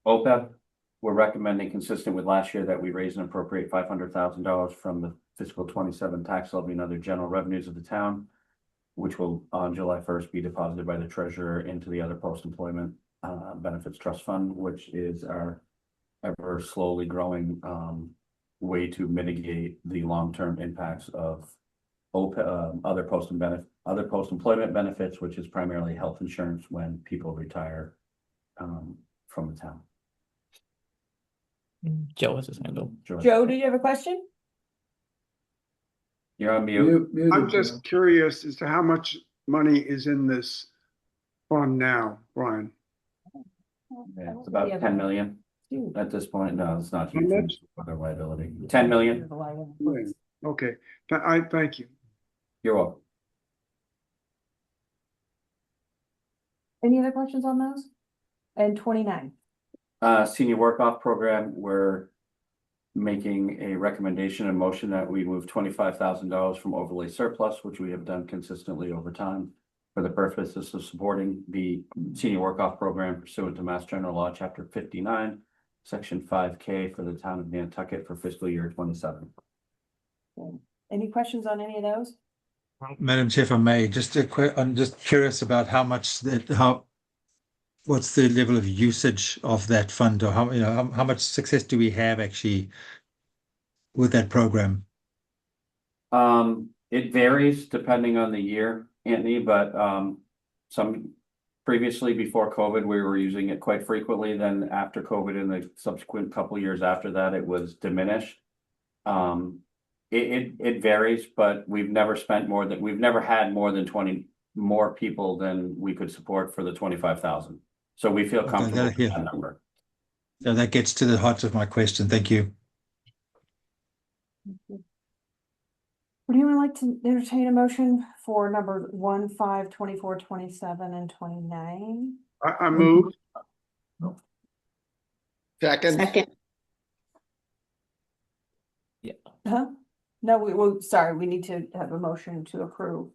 Speaker 4: OPEB, we're recommending, consistent with last year, that we raise and appropriate $500,000 from the fiscal 27 tax levy and other general revenues of the town, which will on July 1st be deposited by the treasurer into the other post-employment benefits trust fund, which is our ever slowly growing way to mitigate the long-term impacts of other post-employment benefits, which is primarily health insurance when people retire from the town.
Speaker 5: Joe has his hand up.
Speaker 1: Joe, do you have a question?
Speaker 4: You're on mute.
Speaker 12: I'm just curious as to how much money is in this fund now, Brian?
Speaker 4: Yeah, it's about 10 million at this point. No, it's not
Speaker 12: How
Speaker 4: huge.
Speaker 12: much?
Speaker 4: Other liability. 10 million.
Speaker 12: Okay, I thank you.
Speaker 4: You're welcome.
Speaker 1: Any other questions on those? And 29.
Speaker 4: Senior work off program, we're making a recommendation and motion that we move $25,000 from overlay surplus, which we have done consistently over time, for the purposes of supporting the senior work off program pursuant to Mass General Law, Chapter 59, Section 5K for the town of Nantucket for fiscal year 27.
Speaker 1: Any questions on any of those?
Speaker 19: Madam Chair, if I may, I'm just curious about what's the level of usage of that fund, or how much success do we have actually with that program?
Speaker 4: It varies depending on the year, Anthony, but some previously before COVID, we were using it quite frequently. Then after COVID and the subsequent couple years after that, it was diminished. It varies, but we've never had more than 20 more people than we could support for the 25,000. So we feel comfortable with that number.
Speaker 19: So that gets to the heart of my question. Thank you.
Speaker 1: Would anyone like to entertain a motion for number 1, 5, 24, 27, and 29?
Speaker 12: I move.
Speaker 13: Second.
Speaker 1: Huh? No, we need to have a motion to approve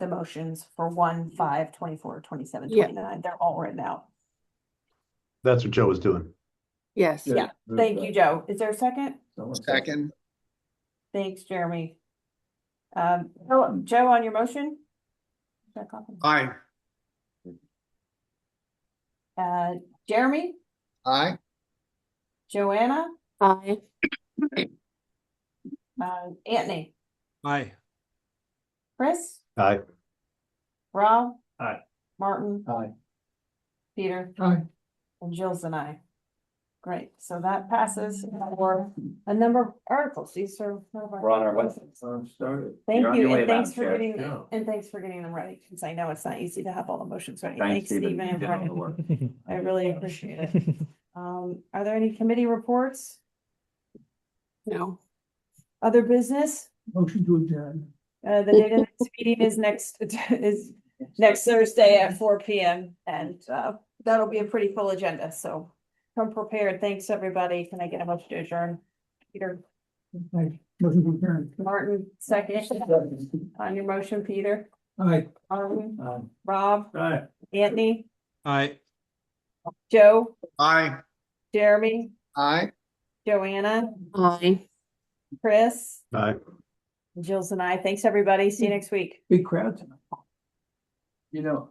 Speaker 1: the motions for 1, 5, 24, 27, 29. They're all written out.
Speaker 20: That's what Joe was doing.
Speaker 14: Yes.
Speaker 1: Yeah. Thank you, Joe. Is there a second?
Speaker 13: Second.
Speaker 1: Thanks, Jeremy. Joe, on your motion?
Speaker 12: Aye.
Speaker 1: Jeremy?
Speaker 13: Aye.
Speaker 1: Joanna?
Speaker 14: Aye.
Speaker 1: Anthony?
Speaker 19: Aye.
Speaker 1: Chris?
Speaker 20: Aye.
Speaker 1: Rob?
Speaker 10: Aye.
Speaker 1: Martin?
Speaker 11: Aye.
Speaker 1: Peter?
Speaker 11: Aye.
Speaker 1: And Jill's an aye. Great, so that passes for a number of articles. These are.
Speaker 4: We're on our way.
Speaker 1: Thank
Speaker 4: You're on
Speaker 1: you,
Speaker 4: your way,
Speaker 1: and thanks
Speaker 4: Madam
Speaker 1: for
Speaker 4: Chair.
Speaker 1: getting,
Speaker 4: Yeah.
Speaker 1: and thanks for getting them ready, because I know it's not easy to have all the motions ready.
Speaker 4: Thanks,
Speaker 1: Thanks, Stephen and Brian. I really appreciate it. Are there any committee reports?
Speaker 14: No.
Speaker 1: Other business?
Speaker 2: Motion to adjourn.
Speaker 1: The date of this meeting is next Thursday at 4 p.m. and that'll be a pretty full agenda, so come prepared. Thanks, everybody. Can I get a motion to adjourn? Peter?
Speaker 2: Motion to adjourn.
Speaker 1: Martin, second. On your motion, Peter?
Speaker 2: Aye.
Speaker 1: Martin? Rob?
Speaker 10: Aye.
Speaker 1: Anthony?
Speaker 19: Aye.
Speaker 1: Joe?
Speaker 12: Aye.
Speaker 1: Jeremy?
Speaker 13: Aye.
Speaker 1: Joanna?
Speaker 14: Aye.
Speaker 1: Chris?
Speaker 20: Aye.
Speaker 1: Jill's and I. Thanks, everybody. See you next week.
Speaker 2: Big crowd tonight.
Speaker 11: You know,